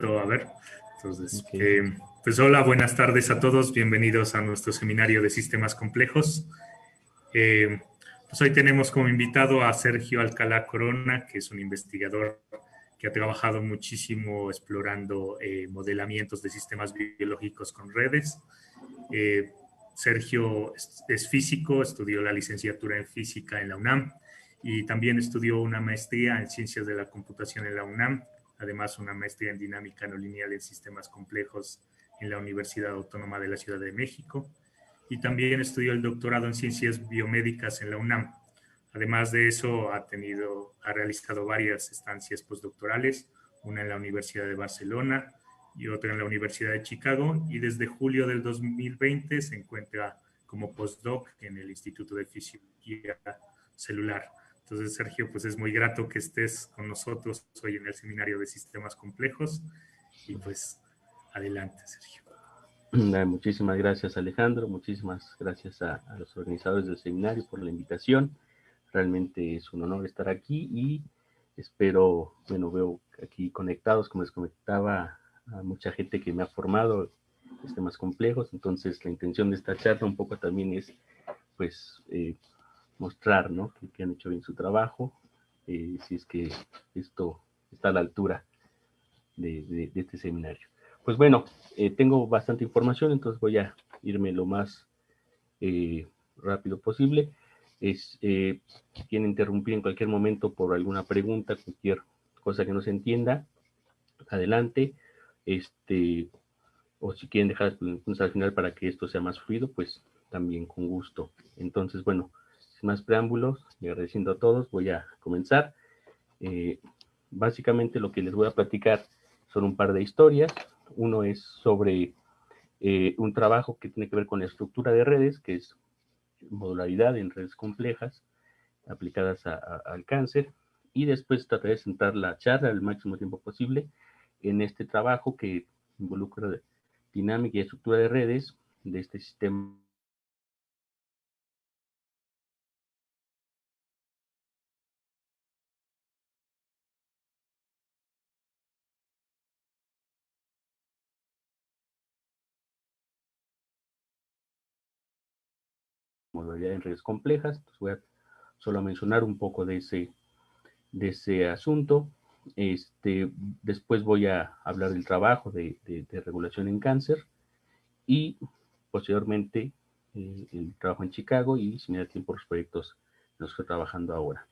A ver, entonces, Okay. pues hola, buenas tardes a todos, bienvenidos a nuestro seminario de sistemas complejos. Pues hoy tenemos como invitado a Sergio Alcalá Corona, que es un investigador que ha trabajado muchísimo explorando modelamientos de sistemas biológicos con redes. Sergio es físico, estudió la licenciatura en física en la UNAM y también estudió una maestría en ciencias de la computación en la UNAM, además una maestría en dinámica no lineal en sistemas complejos en la Universidad Autónoma de la Ciudad de México y también estudió el doctorado en ciencias biomédicas en la UNAM. Además de eso, ha realizado varias estancias postdoctorales, una en la Universidad de Barcelona y otra en la Universidad de Chicago, y desde julio del 2020 se encuentra como postdoc en el Instituto de Fisiología Celular. Entonces, Sergio, pues es muy grato que estés con nosotros hoy en el seminario de sistemas complejos y pues adelante, Sergio. Muchísimas gracias, Alejandro. Muchísimas gracias a los organizadores del seminario por la invitación. Realmente es un honor estar aquí y espero, bueno, veo aquí conectados, como les comentaba, a mucha gente que me ha formado en sistemas complejos. Entonces, la intención de esta charla un poco también es, pues, mostrar, ¿no?, que han hecho bien su trabajo, si es que esto está a la altura de este seminario. Pues bueno, tengo bastante información, entonces voy a irme lo más rápido posible. Si quieren interrumpir en cualquier momento por alguna pregunta, cualquier cosa que no se entienda, adelante. O si quieren dejar las al final para que esto sea más fluido, pues también con gusto. Entonces, bueno, sin más preámbulos y agradeciendo a todos, voy a comenzar. Básicamente lo que les voy a platicar son un par de historias. Uno es sobre un trabajo que tiene que ver con la estructura de redes, que es modularidad en redes complejas aplicadas al cáncer. Y después trataré de centrar la charla el máximo tiempo posible en este trabajo que involucra dinámica y estructura de redes de este sistema modularidad en redes complejas. Entonces voy a solo mencionar un poco de ese asunto. Después voy a hablar del trabajo de regulación en cáncer y posteriormente el trabajo en Chicago y, si me da tiempo, los proyectos en los que estoy trabajando ahora.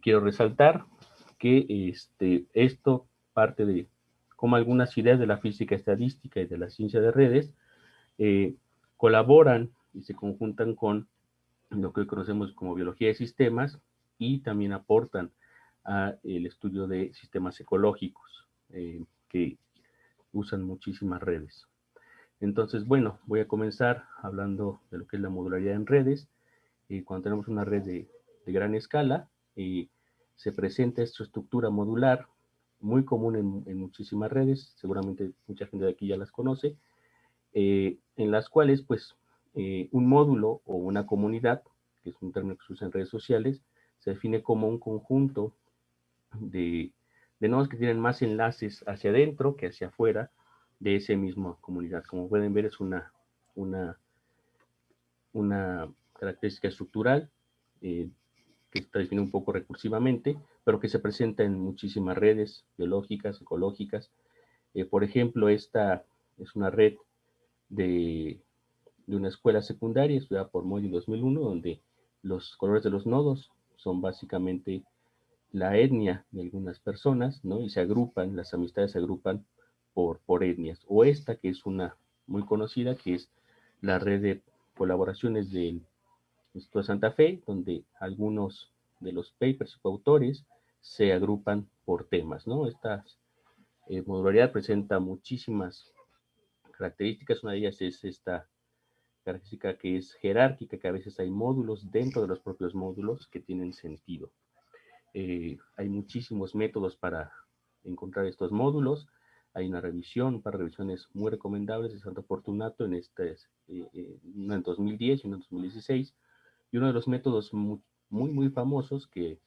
Quiero resaltar que esto parte de cómo algunas ideas de la física estadística y de la ciencia de redes colaboran y se conjuntan con lo que hoy conocemos como biología de sistemas y también aportan al estudio de sistemas ecológicos que usan muchísimas redes. Entonces, bueno, voy a comenzar hablando de lo que es la modularidad en redes. Cuando tenemos una red de gran escala, se presenta esta estructura modular muy común en muchísimas redes, seguramente mucha gente de aquí ya las conoce, en las cuales, pues, un módulo o una comunidad, que es un término que se usa en redes sociales, se define como un conjunto de nodos que tienen más enlaces hacia adentro que hacia afuera de esa misma comunidad. Como pueden ver, es una característica estructural que está definida un poco recursivamente, pero que se presenta en muchísimas redes biológicas, ecológicas. Por ejemplo, esta es una red de una escuela secundaria estudiada por Moy en 2001, donde los colores de los nodos son básicamente la etnia de algunas personas, ¿no? Y se agrupan, las amistades se agrupan por etnias. O esta, que es una muy conocida, que es la red de colaboraciones del Instituto de Santa Fe, donde algunos de los papers y coautores se agrupan por temas, ¿no? Esta modularidad presenta muchísimas características. Una de ellas es esta característica que es jerárquica, que a veces hay módulos dentro de los propios módulos que tienen sentido. Hay muchísimos métodos para encontrar estos módulos. Hay una revisión, un par de revisiones muy recomendables de Santo Fortunato en una en 2010 y una en 2016. Y uno de los métodos muy famosos que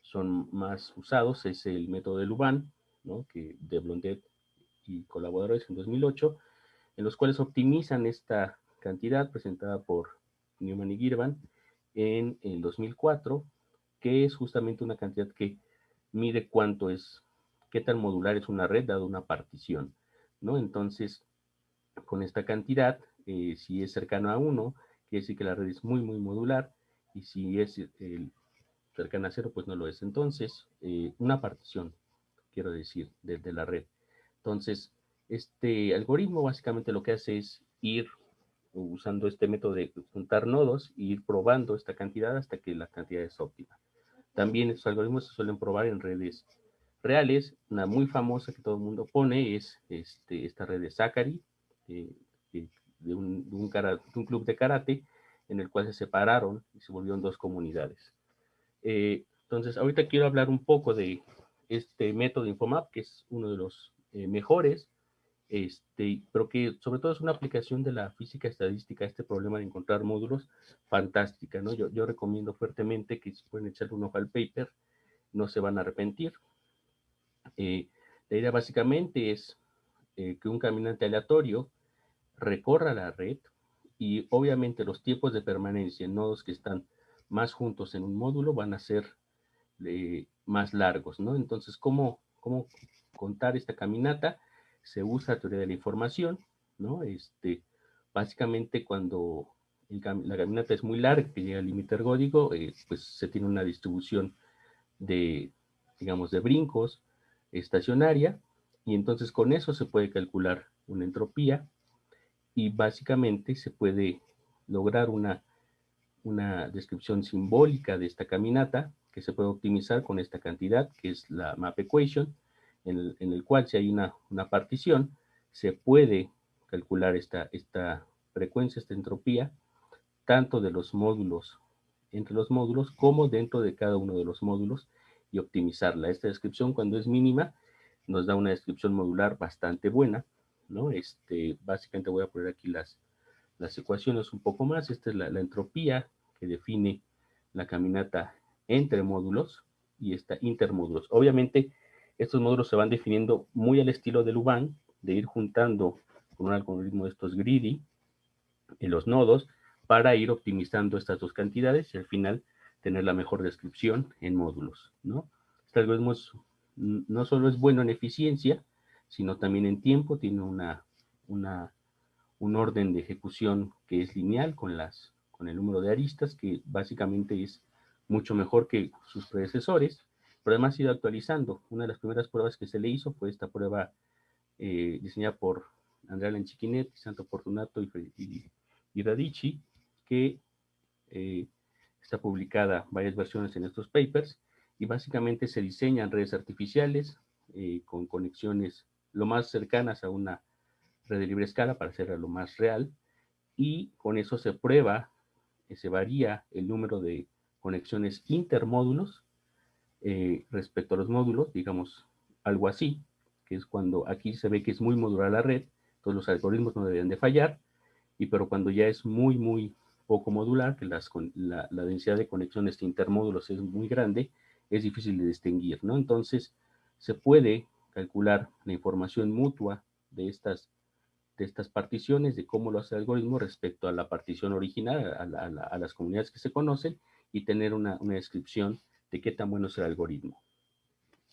son más usados es el método de Luban, ¿no?, que de Blondet y colaboradores en 2008, en los cuales optimizan esta cantidad presentada por Newman y Girvan en el 2004, que es justamente una cantidad que mide cuánto es, qué tan modular es una red dada una partición, ¿no? Entonces, con esta cantidad, si es cercano a 1, quiere decir que la red es muy, muy modular, y si es cercana a 0, pues no lo es. Entonces, una partición, quiero decir, de la red. Entonces, este algoritmo básicamente lo que hace es ir usando este método de juntar nodos e ir probando esta cantidad hasta que la cantidad es óptima. También estos algoritmos se suelen probar en redes reales. Una muy famosa que todo el mundo pone es esta red de Zachary, de un club de karate, en el cual se separaron y se volvieron dos comunidades. Entonces, ahorita quiero hablar un poco de este método Infomap, que es uno de los mejores, pero que sobre todo es una aplicación de la física estadística a este problema de encontrar módulos fantástica, ¿no? Yo recomiendo fuertemente que si pueden echarle un ojo al paper, no se van a arrepentir. La idea básicamente es que un caminante aleatorio recorra la red y obviamente los tiempos de permanencia en nodos que están más juntos en un módulo van a ser más largos, ¿no? Entonces, ¿cómo contar esta caminata? Se usa teoría de la información, ¿no? Básicamente cuando la caminata es muy larga, que llega al límite ergódico, pues se tiene una distribución de, digamos, de brincos estacionaria, y entonces con eso se puede calcular una entropía, y básicamente se puede lograr una descripción simbólica de esta caminata que se puede optimizar con esta cantidad, que es la map equation, en el cual si hay una partición, se puede calcular esta frecuencia, esta entropía, tanto de los módulos, entre los módulos, como dentro de cada uno de los módulos, y optimizarla. Esta descripción, cuando es mínima, nos da una descripción modular bastante buena, ¿no? Básicamente voy a poner aquí las ecuaciones un poco más. Esta es la entropía que define la caminata entre módulos, y esta intermódulos. Obviamente, estos módulos se van definiendo muy al estilo de Luban, de ir juntando con un algoritmo de estos greedy en los nodos para ir optimizando estas dos cantidades y al final tener la mejor descripción en módulos, ¿no? Este algoritmo no solo es bueno en eficiencia, sino también en tiempo. Tiene un orden de ejecución que es lineal con el número de aristas, que básicamente es mucho mejor que sus predecesores, pero además ha ido actualizando. Una de las primeras pruebas que se le hizo fue esta prueba diseñada por Andrea Lanchiquinet, Santo Fortunato y Radici, que está publicada varias versiones en estos papers, y básicamente se diseñan redes artificiales con conexiones lo más cercanas a una red de libre escala para hacerla lo más real, y con eso se prueba, se varía el número de conexiones intermódulos respecto a los módulos, digamos algo así, que es cuando aquí se ve que es muy modular la red, entonces los algoritmos no deberían de fallar, pero cuando ya es muy, muy poco modular, que la densidad de conexiones de intermódulos es muy grande, es difícil de distinguir, ¿no? Entonces, se puede calcular la información mutua de estas particiones, de cómo lo hace el algoritmo respecto a la partición original, a las comunidades que se conocen, y tener una descripción de qué tan bueno es el algoritmo.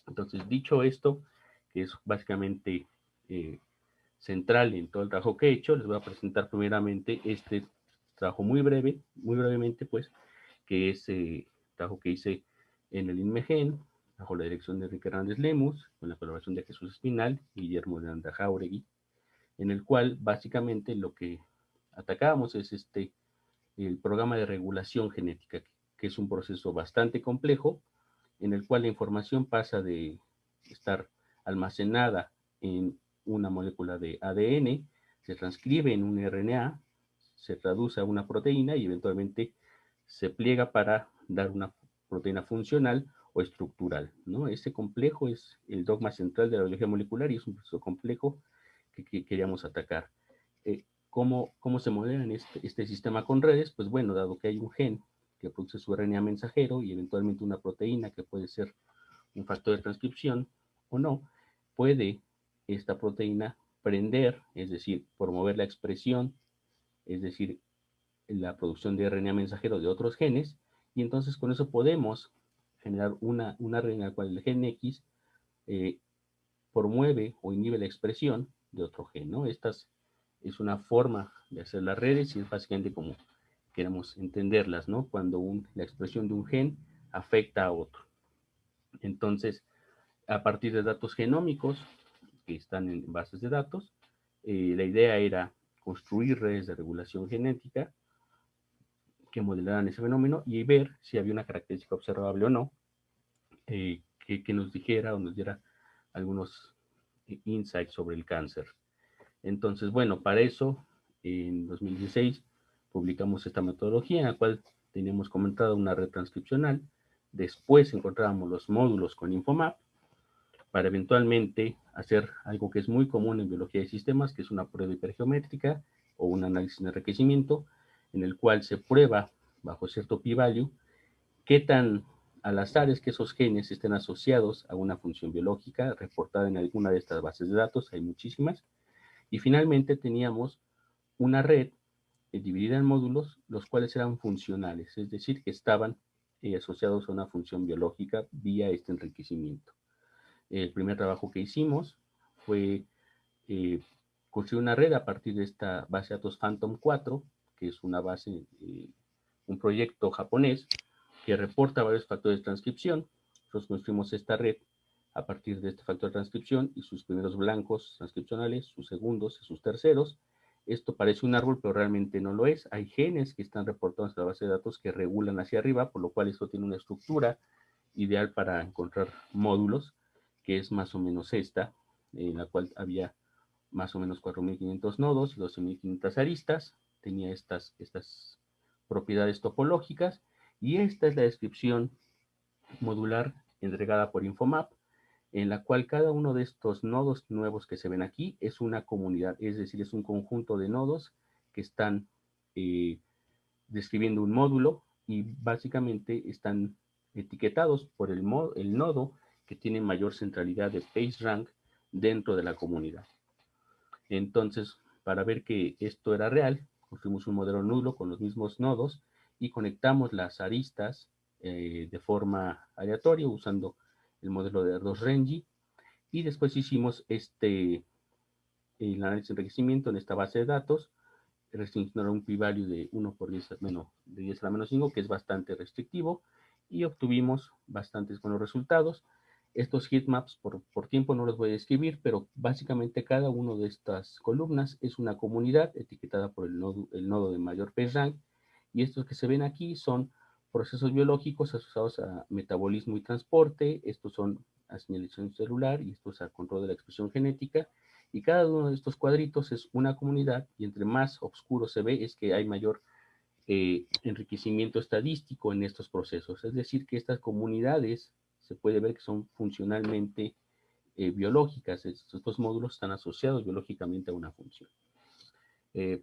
Entonces, dicho esto, que es básicamente central en todo el trabajo que he hecho, les voy a presentar primeramente este trabajo muy brevemente, pues, que es trabajo que hice en el INMEGEN, bajo la dirección de Enrique Hernández Lemus, con la colaboración de Jesús Espinal y Guillermo de Anda Jauregui, en el cual básicamente lo que atacábamos es el programa de regulación genética, que es un proceso bastante complejo, en el cual la información pasa de estar almacenada en una molécula de ADN, se transcribe en un RNA, se traduce a una proteína y eventualmente se pliega para dar una proteína funcional o estructural, ¿no? Este complejo es el dogma central de la biología molecular y es un proceso complejo que queríamos atacar. ¿Cómo se modela en este sistema con redes? Pues bueno, dado que hay un gen que produce su RNA mensajero y eventualmente una proteína que puede ser un factor de transcripción o no, puede esta proteína prender, es decir, promover la expresión, es decir, la producción de RNA mensajero de otros genes, y entonces con eso podemos generar una red en la cual el gen X promueve o inhibe la expresión de otro gen, ¿no? Esta es una forma de hacer las redes y es básicamente como queremos entenderlas, ¿no? Cuando la expresión de un gen afecta a otro. Entonces, a partir de datos genómicos que están en bases de datos, la idea era construir redes de regulación genética que modelaran ese fenómeno y ver si había una característica observable o no, que nos dijera o nos diera algunos insights sobre el cáncer. Entonces, bueno, para eso, en 2016, publicamos esta metodología en la cual teníamos comentada una red transcripcional. Después encontrábamos los módulos con InfoMap para eventualmente hacer algo que es muy común en biología de sistemas, que es una prueba hipergeométrica o un análisis de enriquecimiento, en el cual se prueba bajo cierto p-value qué tan al azar es que esos genes estén asociados a una función biológica reportada en alguna de estas bases de datos, hay muchísimas, y finalmente teníamos una red dividida en módulos, los cuales eran funcionales, es decir, que estaban asociados a una función biológica vía este enriquecimiento. El primer trabajo que hicimos fue construir una red a partir de esta base de datos Phantom 4, que es una base, un proyecto japonés que reporta varios factores de transcripción. Nosotros construimos esta red a partir de este factor de transcripción y sus primeros blancos transcripcionales, sus segundos y sus terceros. Esto parece un árbol, pero realmente no lo es. Hay genes que están reportados en la base de datos que regulan hacia arriba, por lo cual esto tiene una estructura ideal para encontrar módulos, que es más o menos esta, en la cual había más o menos 4.500 nodos y 12.500 aristas. Tenía estas propiedades topológicas y esta es la descripción modular entregada por InfoMap, en la cual cada uno de estos nodos nuevos que se ven aquí es una comunidad, es decir, es un conjunto de nodos que están describiendo un módulo y básicamente están etiquetados por el nodo que tiene mayor centralidad de PageRank dentro de la comunidad. Entonces, para ver que esto era real, construimos un modelo nulo con los mismos nodos y conectamos las aristas de forma aleatoria usando el modelo de R2-Renji y después hicimos el análisis de enriquecimiento en esta base de datos restringiendo un p-value de 1 por 10 de 10 a la menos 5, que es bastante restrictivo, y obtuvimos bastantes buenos resultados. Estos heatmaps por tiempo no los voy a describir, pero básicamente cada una de estas columnas es una comunidad etiquetada por el nodo de mayor PageRank, y estos que se ven aquí son procesos biológicos asociados a metabolismo y transporte, estos son a señalización celular y estos a control de la expresión genética, y cada uno de estos cuadritos es una comunidad y entre más oscuro se ve es que hay mayor enriquecimiento estadístico en estos procesos. Es decir, que estas comunidades se puede ver que son funcionalmente biológicas. Estos módulos están asociados biológicamente a una función.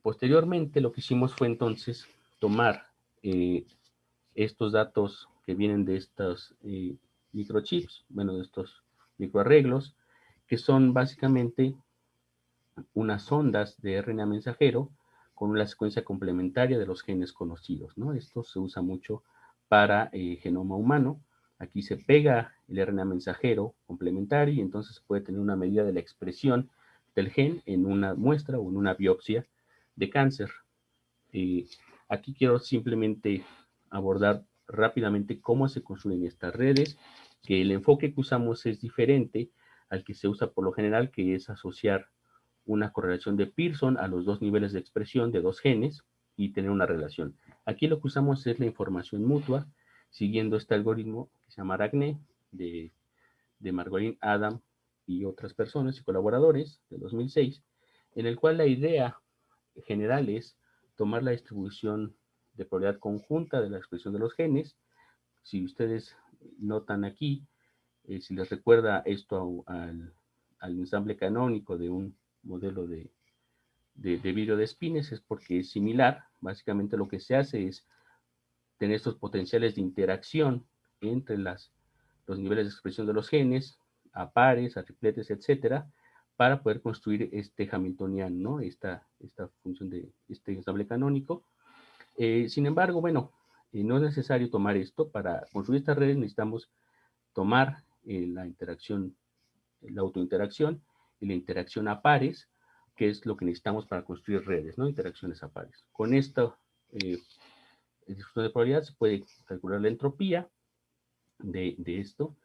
Posteriormente, lo que hicimos fue entonces tomar estos datos que vienen de estos microchips, bueno, de estos microarreglos, que son básicamente unas ondas de RNA mensajero con una secuencia complementaria de los genes conocidos, ¿no? Esto se usa mucho para genoma humano. Aquí se pega el RNA mensajero complementario y entonces se puede tener una medida de la expresión del gen en una muestra o en una biopsia de cáncer. Aquí quiero simplemente abordar rápidamente cómo se construyen estas redes, que el enfoque que usamos es diferente al que se usa por lo general, que es asociar una correlación de Pearson a los dos niveles de expresión de dos genes y tener una relación. Aquí lo que usamos es la información mutua, siguiendo este algoritmo que se llama Aracne, de Margolin, Adam y otras personas y colaboradores de 2006, en el cual la idea general es tomar la distribución de probabilidad conjunta de la expresión de los genes. Si ustedes notan aquí, si les recuerda esto al ensamble canónico de un modelo de vidrio de espines, es porque es similar. Básicamente lo que se hace es tener estos potenciales de interacción entre los niveles de expresión de los genes, a pares, a tripletes, etcétera, para poder construir este Hamiltoniano, ¿no? Esta función de este ensamble canónico. Sin embargo, bueno, no es necesario tomar esto. Para construir estas redes necesitamos tomar la interacción, la autointeracción y la interacción a pares, que es lo que necesitamos para construir redes, ¿no? Interacciones a pares. Con esta distribución de probabilidad se puede calcular la entropía de esto,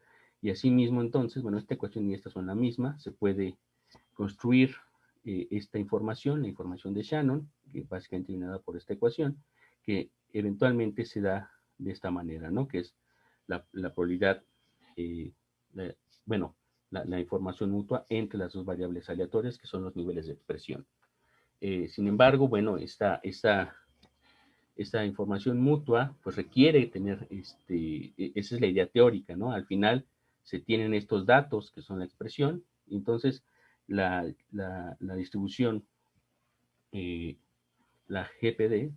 y asimismo entonces, bueno, esta ecuación y esta son la misma, se puede construir esta información, la información de Shannon, que básicamente viene dada por esta ecuación, que eventualmente se da de esta manera, ¿no? Que es la probabilidad, bueno, la información mutua entre las dos variables aleatorias, que son los niveles de expresión. Sin embargo, bueno, esta información mutua, pues requiere tener, esa es la idea teórica, ¿no? Al final se tienen estos datos, que son la expresión, entonces la distribución, la GPD,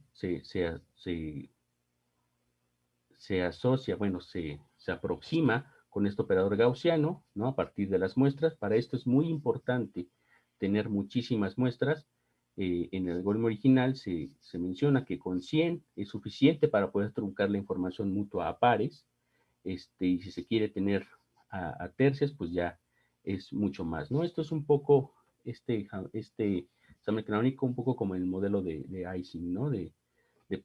se asocia, bueno, se aproxima con este operador gaussiano, ¿no? A partir de las muestras. Para esto es muy importante tener muchísimas muestras. En el algoritmo original se menciona que con 100 es suficiente para poder truncar la información mutua a pares, y si se quiere tener a tercias, pues ya es mucho más, ¿no? Esto es un poco, examen canónico, un poco como el modelo de Ising, ¿no? De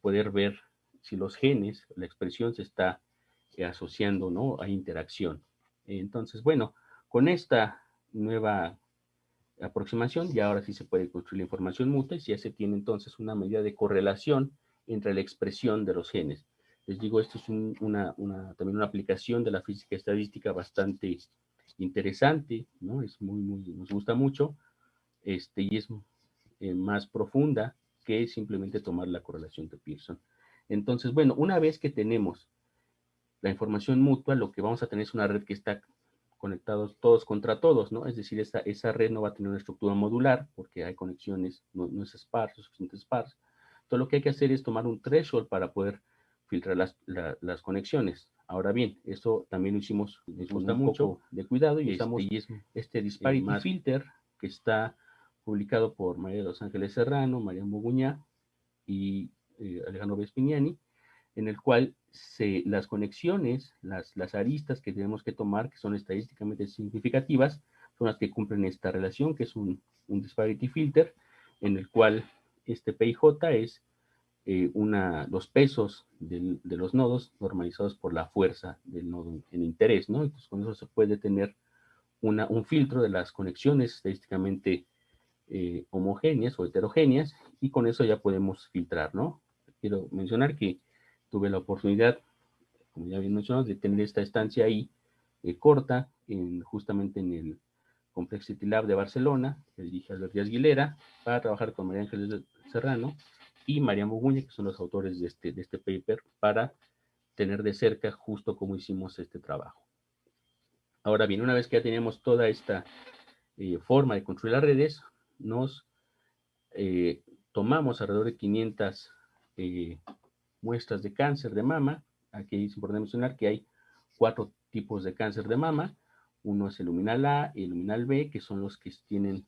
poder ver si los genes, la expresión se está asociando, ¿no? A interacción. Entonces, bueno, con esta nueva aproximación ya ahora sí se puede construir la información mutua y ya se tiene entonces una medida de correlación entre la expresión de los genes. Les digo, esto es también una aplicación de la física estadística bastante interesante, ¿no? Es nos gusta mucho, y es más profunda que simplemente tomar la correlación de Pearson. Entonces, bueno, una vez que tenemos la información mutua, lo que vamos a tener es una red que está conectados todos contra todos, ¿no? Es decir, esa red no va a tener una estructura modular porque hay conexiones, no es sparse, es suficiente sparse. Entonces, lo que hay que hacer es tomar un threshold para poder filtrar las conexiones. Ahora bien, eso también lo hicimos, nos gusta mucho de cuidado, y usamos este disparity filter que está publicado por María de los Ángeles Serrano, María Moguña y Alejandro Vespiniani, en el cual las conexiones, las aristas que tenemos que tomar, que son estadísticamente significativas, son las que cumplen esta relación, que es un disparity filter, en el cual este PIJ es los pesos de los nodos normalizados por la fuerza del nodo en interés, ¿no? Entonces, con eso se puede tener un filtro de las conexiones estadísticamente homogéneas o heterogéneas, y con eso ya podemos filtrar, ¿no? Quiero mencionar que tuve la oportunidad, como ya bien mencionado, de tener esta estancia ahí corta, justamente en el Complexity Lab de Barcelona, que dirige Albert Díaz Guilera, para trabajar con María Ángeles Serrano y María Moguña, que son los autores de este paper, para tener de cerca justo cómo hicimos este trabajo. Ahora bien, una vez que ya tenemos toda esta forma de construir las redes, nos tomamos alrededor de 500 muestras de cáncer de mama. Aquí es importante mencionar que hay 4 tipos de cáncer de mama. Uno es el luminal A y el luminal B, que son los que tienen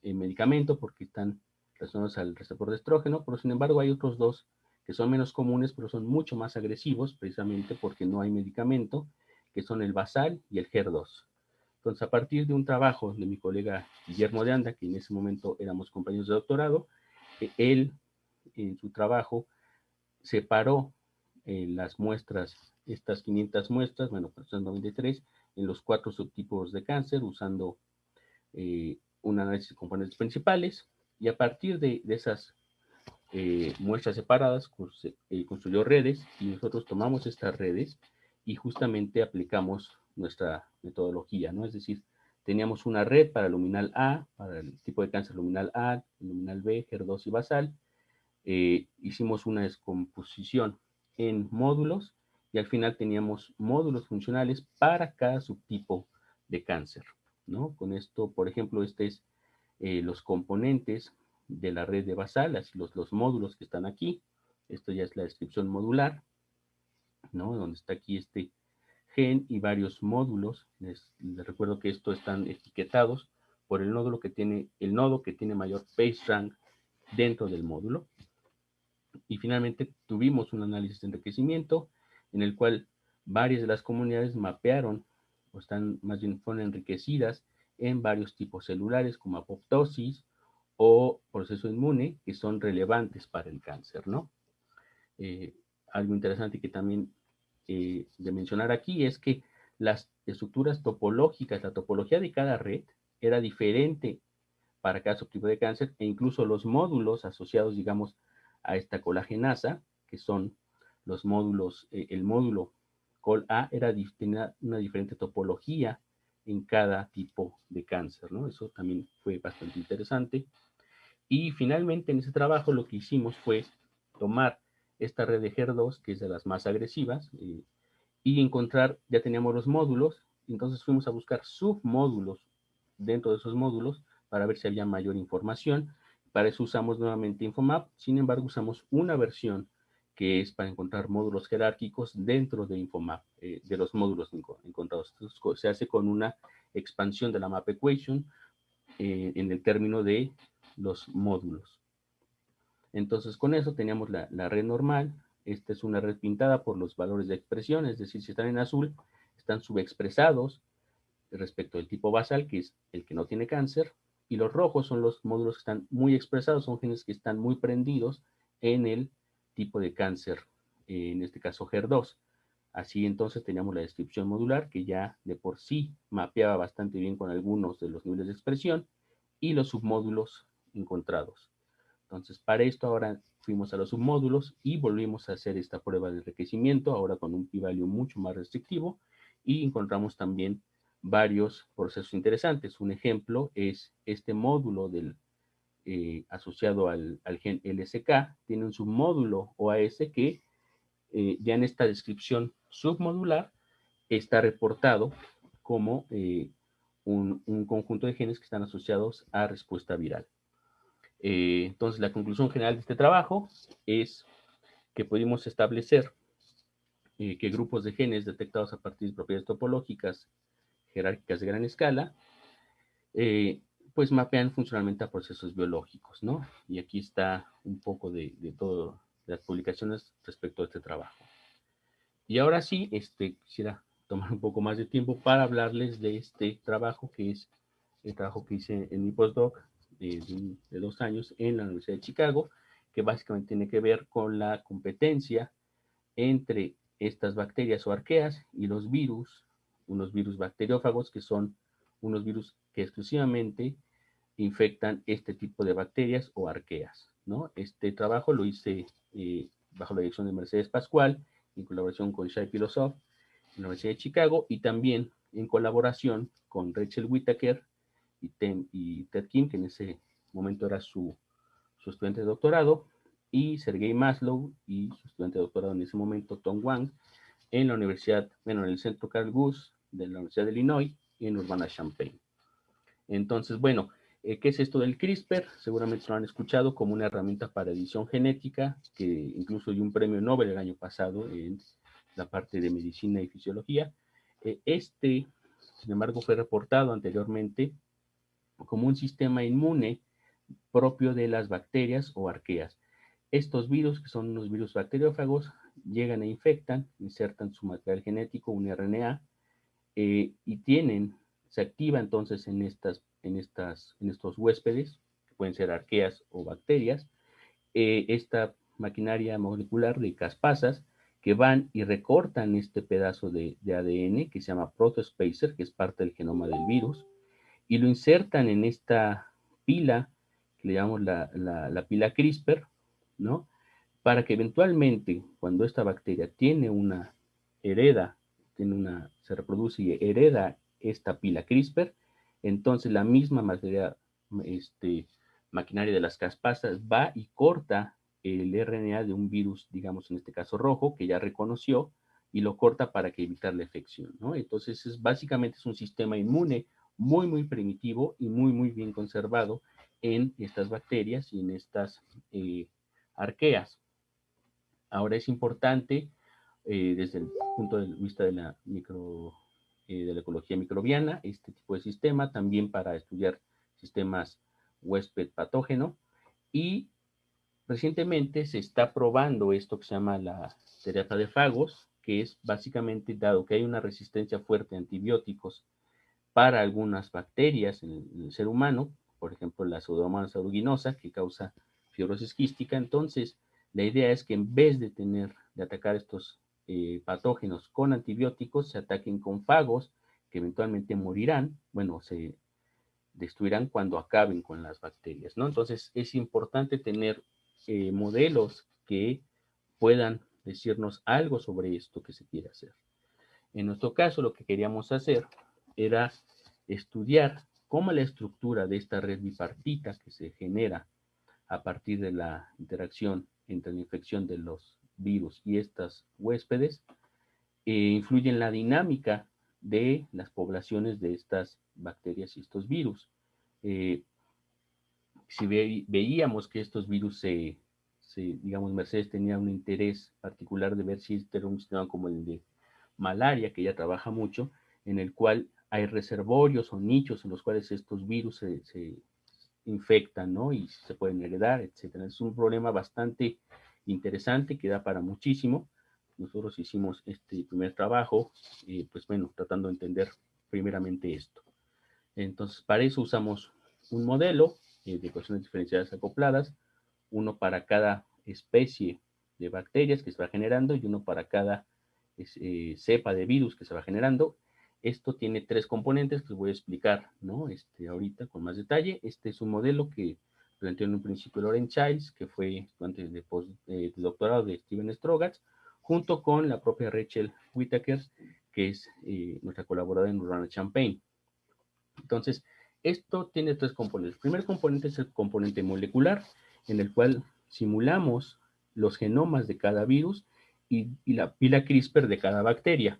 medicamento porque están relacionados al receptor de estrógeno, pero sin embargo hay otros 2 que son menos comunes, pero son mucho más agresivos, precisamente porque no hay medicamento, que son el basal y el HER2. Entonces, a partir de un trabajo de mi colega Guillermo de Anda, que en ese momento éramos compañeros de doctorado, él, en su trabajo, separó las muestras, estas 500 muestras, bueno, 93, en los 4 subtipos de cáncer, usando un análisis de componentes principales, y a partir de esas muestras separadas, construyó redes, y nosotros tomamos estas redes y justamente aplicamos nuestra metodología, ¿no? Es decir, teníamos una red para luminal A, para el tipo de cáncer luminal A, luminal B, HER2 y basal. Hicimos una descomposición en módulos y al final teníamos módulos funcionales para cada subtipo de cáncer, ¿no? Con esto, por ejemplo, los componentes de la red de basal, así los módulos que están aquí. Esto ya es la descripción modular, ¿no? Donde está aquí este gen y varios módulos. Les recuerdo que estos están etiquetados por el nodo que tiene mayor PageRank dentro del módulo. Y finalmente tuvimos un análisis de enriquecimiento en el cual varias de las comunidades mapearon o más bien fueron enriquecidas en varios tipos celulares como apoptosis o proceso inmune que son relevantes para el cáncer, ¿no? Algo interesante que también de mencionar aquí es que las estructuras topológicas, la topología de cada red era diferente para cada subtipo de cáncer e incluso los módulos asociados, digamos, a esta colagenasa, que son los módulos, el módulo COL-A tenía una diferente topología en cada tipo de cáncer, ¿no? Eso también fue bastante interesante. Y finalmente en ese trabajo lo que hicimos fue tomar esta red de HER2, que es de las más agresivas, y encontrar, ya teníamos los módulos, entonces fuimos a buscar submódulos dentro de esos módulos para ver si había mayor información. Para eso usamos nuevamente Infomap, sin embargo usamos una versión que es para encontrar módulos jerárquicos dentro de Infomap, de los módulos encontrados. Entonces, se hace con una expansión de la map equation en el término de los módulos. Entonces con eso teníamos la red normal. Esta es una red pintada por los valores de expresión, es decir, si están en azul, están subexpresados respecto del tipo basal, que es el que no tiene cáncer, y los rojos son los módulos que están muy expresados, son genes que están muy prendidos en el tipo de cáncer, en este caso HER2. Así entonces teníamos la descripción modular que ya de por sí mapeaba bastante bien con algunos de los niveles de expresión y los submódulos encontrados. Entonces, para esto ahora fuimos a los submódulos y volvimos a hacer esta prueba de enriquecimiento, ahora con un p-value mucho más restrictivo, y encontramos también varios procesos interesantes. Un ejemplo es este módulo asociado al gen LSK, tiene un submódulo OAS que ya en esta descripción submodular está reportado como un conjunto de genes que están asociados a respuesta viral. Entonces, la conclusión general de este trabajo es que pudimos establecer que grupos de genes detectados a partir de propiedades topológicas jerárquicas de gran escala, pues mapean funcionalmente a procesos biológicos, ¿no? Y aquí está un poco de todas las publicaciones respecto a este trabajo. Y ahora sí, quisiera tomar un poco más de tiempo para hablarles de este trabajo, que es el trabajo que hice en mi postdoc de 2 años en la Universidad de Chicago, que básicamente tiene que ver con la competencia entre estas bacterias o arqueas y los virus, unos virus bacteriófagos que son unos virus que exclusivamente infectan este tipo de bacterias o arqueas, ¿no? Este trabajo lo hice bajo la dirección de Mercedes Pascual, en colaboración con Shai Pilosof, en la Universidad de Chicago, y también en colaboración con Rachel Whitaker y Ted Kim, que en ese momento era su estudiante de doctorado, y Sergei Maslow y su estudiante de doctorado en ese momento, Tom Wang, en la universidad, bueno, en el centro Carl Guss de la Universidad de Illinois y en Urbana-Champaign. Entonces, bueno, ¿qué es esto del CRISPR? Seguramente lo han escuchado como una herramienta para edición genética, que incluso dio un premio Nobel el año pasado en la parte de medicina y fisiología. Sin embargo, fue reportado anteriormente como un sistema inmune propio de las bacterias o arqueas. Estos virus, que son unos virus bacteriófagos, llegan e infectan, insertan su material genético, un RNA, y se activa entonces en estos huéspedes, que pueden ser arqueas o bacterias, esta maquinaria molecular de caspasas que van y recortan este pedazo de ADN que se llama protospacer, que es parte del genoma del virus, y lo insertan en esta pila, que le llamamos la pila CRISPR, ¿no? Para que eventualmente, cuando esta bacteria se reproduce y hereda esta pila CRISPR, entonces la misma maquinaria de las caspasas va y corta el RNA de un virus, digamos en este caso rojo, que ya reconoció, y lo corta para que evitar la infección, ¿no? Entonces, básicamente es un sistema inmune muy, muy primitivo y muy, muy bien conservado en estas bacterias y en estas arqueas. Ahora es importante, desde el punto de vista de la ecología microbiana, este tipo de sistema, también para estudiar sistemas huésped patógeno, y recientemente se está probando esto que se llama la terapia de fagos, que es básicamente, dado que hay una resistencia fuerte a antibióticos para algunas bacterias en el ser humano, por ejemplo la Pseudomonas aeruginosa, que causa fibrosis quística. Entonces la idea es que en vez de atacar estos patógenos con antibióticos, se ataquen con fagos que eventualmente morirán, bueno, se destruirán cuando acaben con las bacterias, ¿no? Entonces es importante tener modelos que puedan decirnos algo sobre esto que se quiere hacer. En nuestro caso, lo que queríamos hacer era estudiar cómo la estructura de esta red bipartita que se genera a partir de la interacción entre la infección de los virus y estas huéspedes influye en la dinámica de las poblaciones de estas bacterias y estos virus. Si veíamos que estos virus digamos, Mercedes tenía un interés particular de ver si este era un sistema como el de malaria, que ya trabaja mucho, en el cual hay reservorios o nichos en los cuales estos virus se infectan, ¿no? Y se pueden heredar, etcétera. Es un problema bastante interesante que da para muchísimo. Nosotros hicimos este primer trabajo, pues bueno, tratando de entender primeramente esto. Entonces, para eso usamos un modelo de ecuaciones diferenciales acopladas, uno para cada especie de bacterias que se va generando y uno para cada cepa de virus que se va generando. Esto tiene tres componentes que les voy a explicar, ¿no? Ahorita con más detalle. Este es un modelo que planteó en un principio Loren Childs, que fue estudiante de doctorado de Steven Strogatz, junto con la propia Rachel Whittaker, que es nuestra colaboradora en Urbana-Champaign. Entonces, esto tiene tres componentes. El primer componente es el componente molecular, en el cual simulamos los genomas de cada virus y la pila CRISPR de cada bacteria.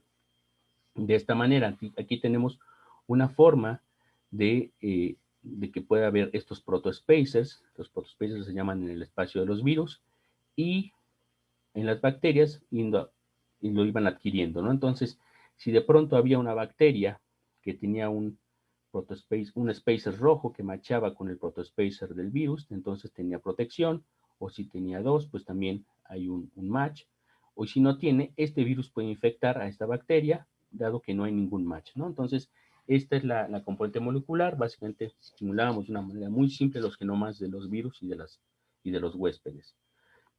De esta manera, aquí tenemos una forma de que pueda haber estos protospacers. Los protospacers se llaman en el espacio de los virus, y en las bacterias y lo iban adquiriendo, ¿no? Entonces, si de pronto había una bacteria que tenía un spacer rojo que machaba con el protospacer del virus, entonces tenía protección, o si tenía dos, pues también hay un match, o si no tiene, este virus puede infectar a esta bacteria, dado que no hay ningún match, ¿no? Entonces, esta es la componente molecular. Básicamente simulábamos de una manera muy simple los genomas de los virus y de los huéspedes.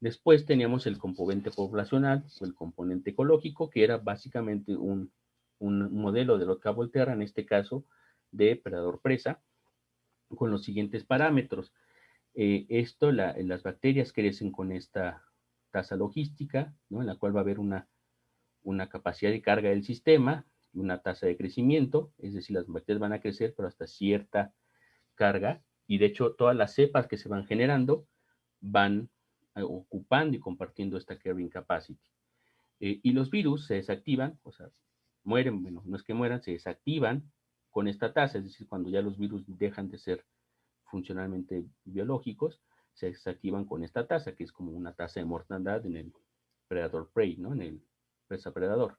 Después teníamos el componente poblacional o el componente ecológico, que era básicamente un modelo de Lotka Volterra, en este caso de predador-presa, con los siguientes parámetros. Las bacterias crecen con esta tasa logística, ¿no? En la cual va a haber una capacidad de carga del sistema y una tasa de crecimiento, es decir, las bacterias van a crecer, pero hasta cierta carga, y de hecho todas las cepas que se van generando van ocupando y compartiendo esta carrying capacity. Y los virus se desactivan, o sea, mueren, bueno, no es que mueran, se desactivan con esta tasa, es decir, cuando ya los virus dejan de ser funcionalmente biológicos, se desactivan con esta tasa, que es como una tasa de mortandad en el predator-prey, ¿no? En el presa-predador.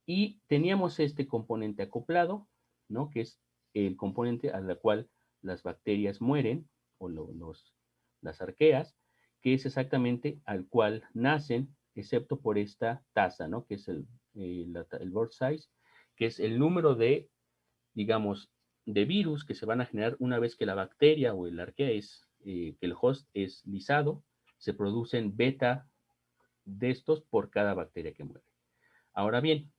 Y teníamos este componente acoplado, ¿no? Que es el componente a la cual las bacterias mueren, o las arqueas, que es exactamente al cual nacen, excepto por esta tasa, ¿no? Que es el birth size, que es el número de, digamos, de virus que se van a generar una vez que la bacteria o el arquea que el host es lisado. Se producen beta de estos por cada bacteria que muere. Ahora bien,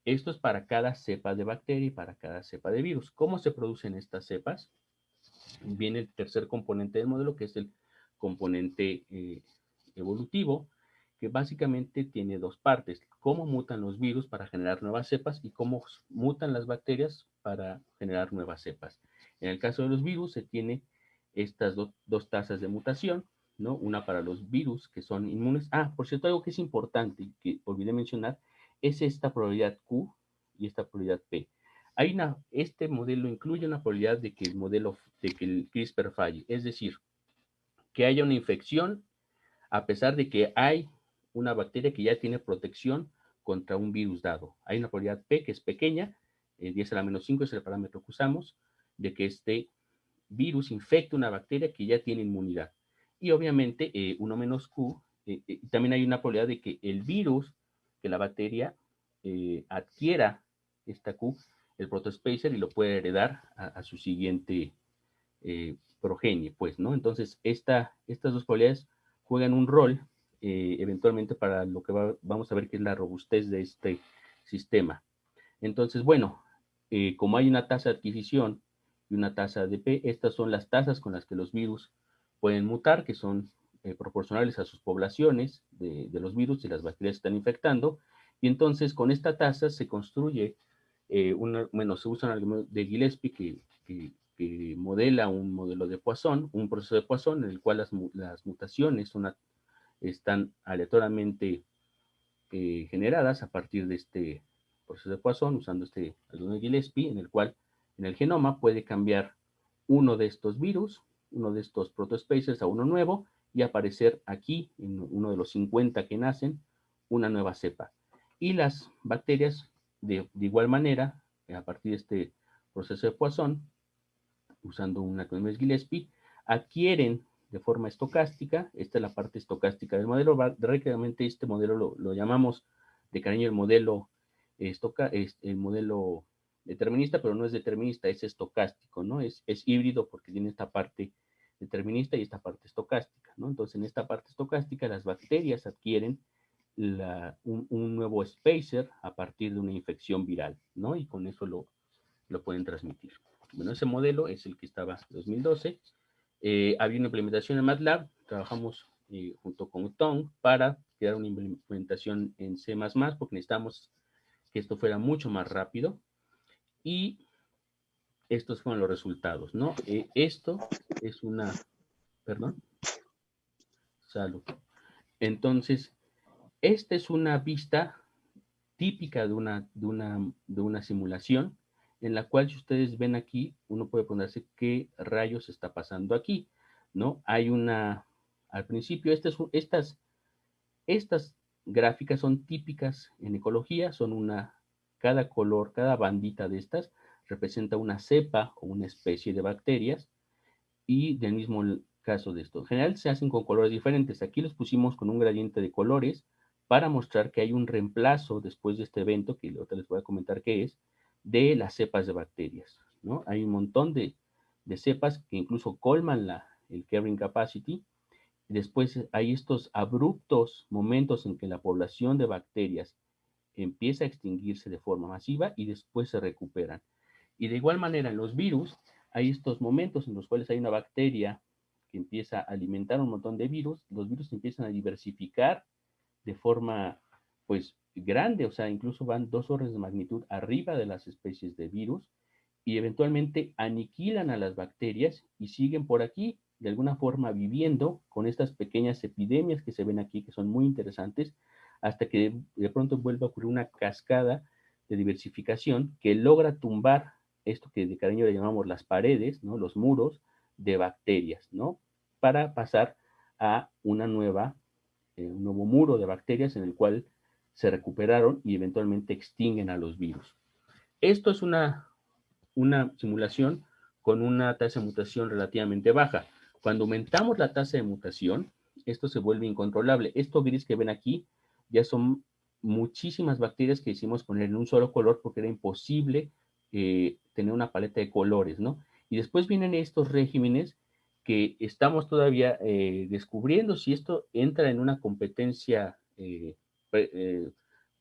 esto es para cada cepa de bacteria y para cada cepa de virus. ¿Cómo se producen estas cepas? Viene el tercer componente del modelo, que es el componente evolutivo, que básicamente tiene dos partes: cómo mutan los virus para generar nuevas cepas y cómo mutan las bacterias para generar nuevas cepas. En el caso de los virus se tiene estas dos tasas de mutación, ¿no? Una para los virus que son inmunes. Por cierto, algo que es importante y que olvidé mencionar es esta probabilidad Q y esta probabilidad P. Este modelo incluye una probabilidad de que el CRISPR falle, es decir, que haya una infección a pesar de que hay una bacteria que ya tiene protección contra un virus dado. Hay una probabilidad P que es pequeña, 10 a la menos 5 es el parámetro que usamos, de que virus infecte una bacteria que ya tiene inmunidad. Y obviamente 1 menos Q, también hay una probabilidad de que el virus, que la bacteria adquiera esta Q, el protospacer, y lo puede heredar a su siguiente progenie, pues, ¿no? Entonces, estas dos probabilidades juegan un rol eventualmente para lo que vamos a ver que es la robustez de este sistema. Entonces, bueno, como hay una tasa de adquisición y una tasa de P, estas son las tasas con las que los virus pueden mutar, que son proporcionales a sus poblaciones de los virus y las bacterias que están infectando. Y entonces, con esta tasa se construye, se usa un algoritmo de Gillespie que modela un modelo de Poisson, un proceso de Poisson en el cual las mutaciones están aleatoriamente generadas a partir de este proceso de Poisson, usando este algoritmo de Gillespie, en el cual en el genoma puede cambiar uno de estos virus, uno de estos protospacers a uno nuevo, y aparecer aquí, en uno de los 50 que nacen, una nueva cepa. Y las bacterias, de igual manera, a partir de este proceso de Poisson, usando un algoritmo de Gillespie, adquieren de forma estocástica, esta es la parte estocástica del modelo, rápidamente este modelo lo llamamos de cariño el modelo el modelo determinista, pero no es determinista, es estocástico, ¿no? Es híbrido porque tiene esta parte determinista y esta parte estocástica, ¿no? Entonces, en esta parte estocástica, las bacterias adquieren un nuevo spacer a partir de una infección viral, ¿no? Y con eso lo pueden transmitir. Bueno, ese modelo es el que estaba en 2012. Había una implementación en MATLAB, trabajamos junto con Tom para crear una implementación en C++, porque necesitamos que esto fuera mucho más rápido, y estos fueron los resultados, ¿no? Esto es una, perdón, salud. Entonces, esta es una vista típica de una simulación, en la cual, si ustedes ven aquí, uno puede ponerse qué rayos está pasando aquí, ¿no? Hay al principio, estas gráficas son típicas en ecología, cada color, cada bandita de estas representa una cepa o una especie de bacterias, y del mismo caso de esto. En general se hacen con colores diferentes. Aquí los pusimos con un gradiente de colores para mostrar que hay un reemplazo después de este evento, que ahorita les voy a comentar qué es, de las cepas de bacterias, ¿no? Hay un montón de cepas que incluso colman el carrying capacity. Después hay estos abruptos momentos en que la población de bacterias empieza a extinguirse de forma masiva y después se recuperan. Y de igual manera en los virus hay estos momentos en los cuales hay una bacteria que empieza a alimentar un montón de virus, los virus empiezan a diversificar de forma pues grande, o sea, incluso van 2 órdenes de magnitud arriba de las especies de virus, y eventualmente aniquilan a las bacterias y siguen por aquí de alguna forma viviendo con estas pequeñas epidemias que se ven aquí, que son muy interesantes, hasta que de pronto vuelve a ocurrir una cascada de diversificación que logra tumbar esto que de cariño le llamamos las paredes, ¿no? Los muros de bacterias, ¿no? Para pasar a un nuevo muro de bacterias en el cual se recuperaron y eventualmente extinguen a los virus. Esto es una simulación con una tasa de mutación relativamente baja. Cuando aumentamos la tasa de mutación, esto se vuelve incontrolable. Esto gris que ven aquí ya son muchísimas bacterias que hicimos poner en un solo color porque era imposible tener una paleta de colores, ¿no? Y después vienen estos regímenes que estamos todavía descubriendo si esto entra en una competencia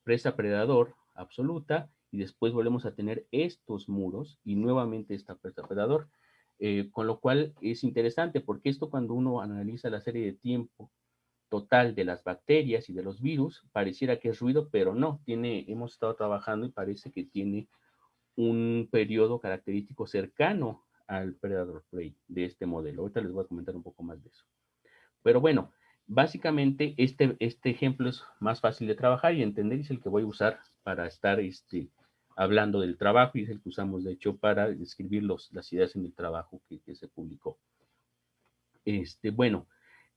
presa-predador absoluta, y después volvemos a tener estos muros y nuevamente esta presa-predador, con lo cual es interesante porque esto, cuando uno analiza la serie de tiempo total de las bacterias y de los virus, pareciera que es ruido, pero no, hemos estado trabajando y parece que tiene un periodo característico cercano al predador prey de este modelo. Ahorita les voy a comentar un poco más de eso. Pero bueno, básicamente este ejemplo es más fácil de trabajar y entender, y es el que voy a usar para estar hablando del trabajo, y es el que usamos de hecho para escribir las ideas en el trabajo que se publicó. Bueno,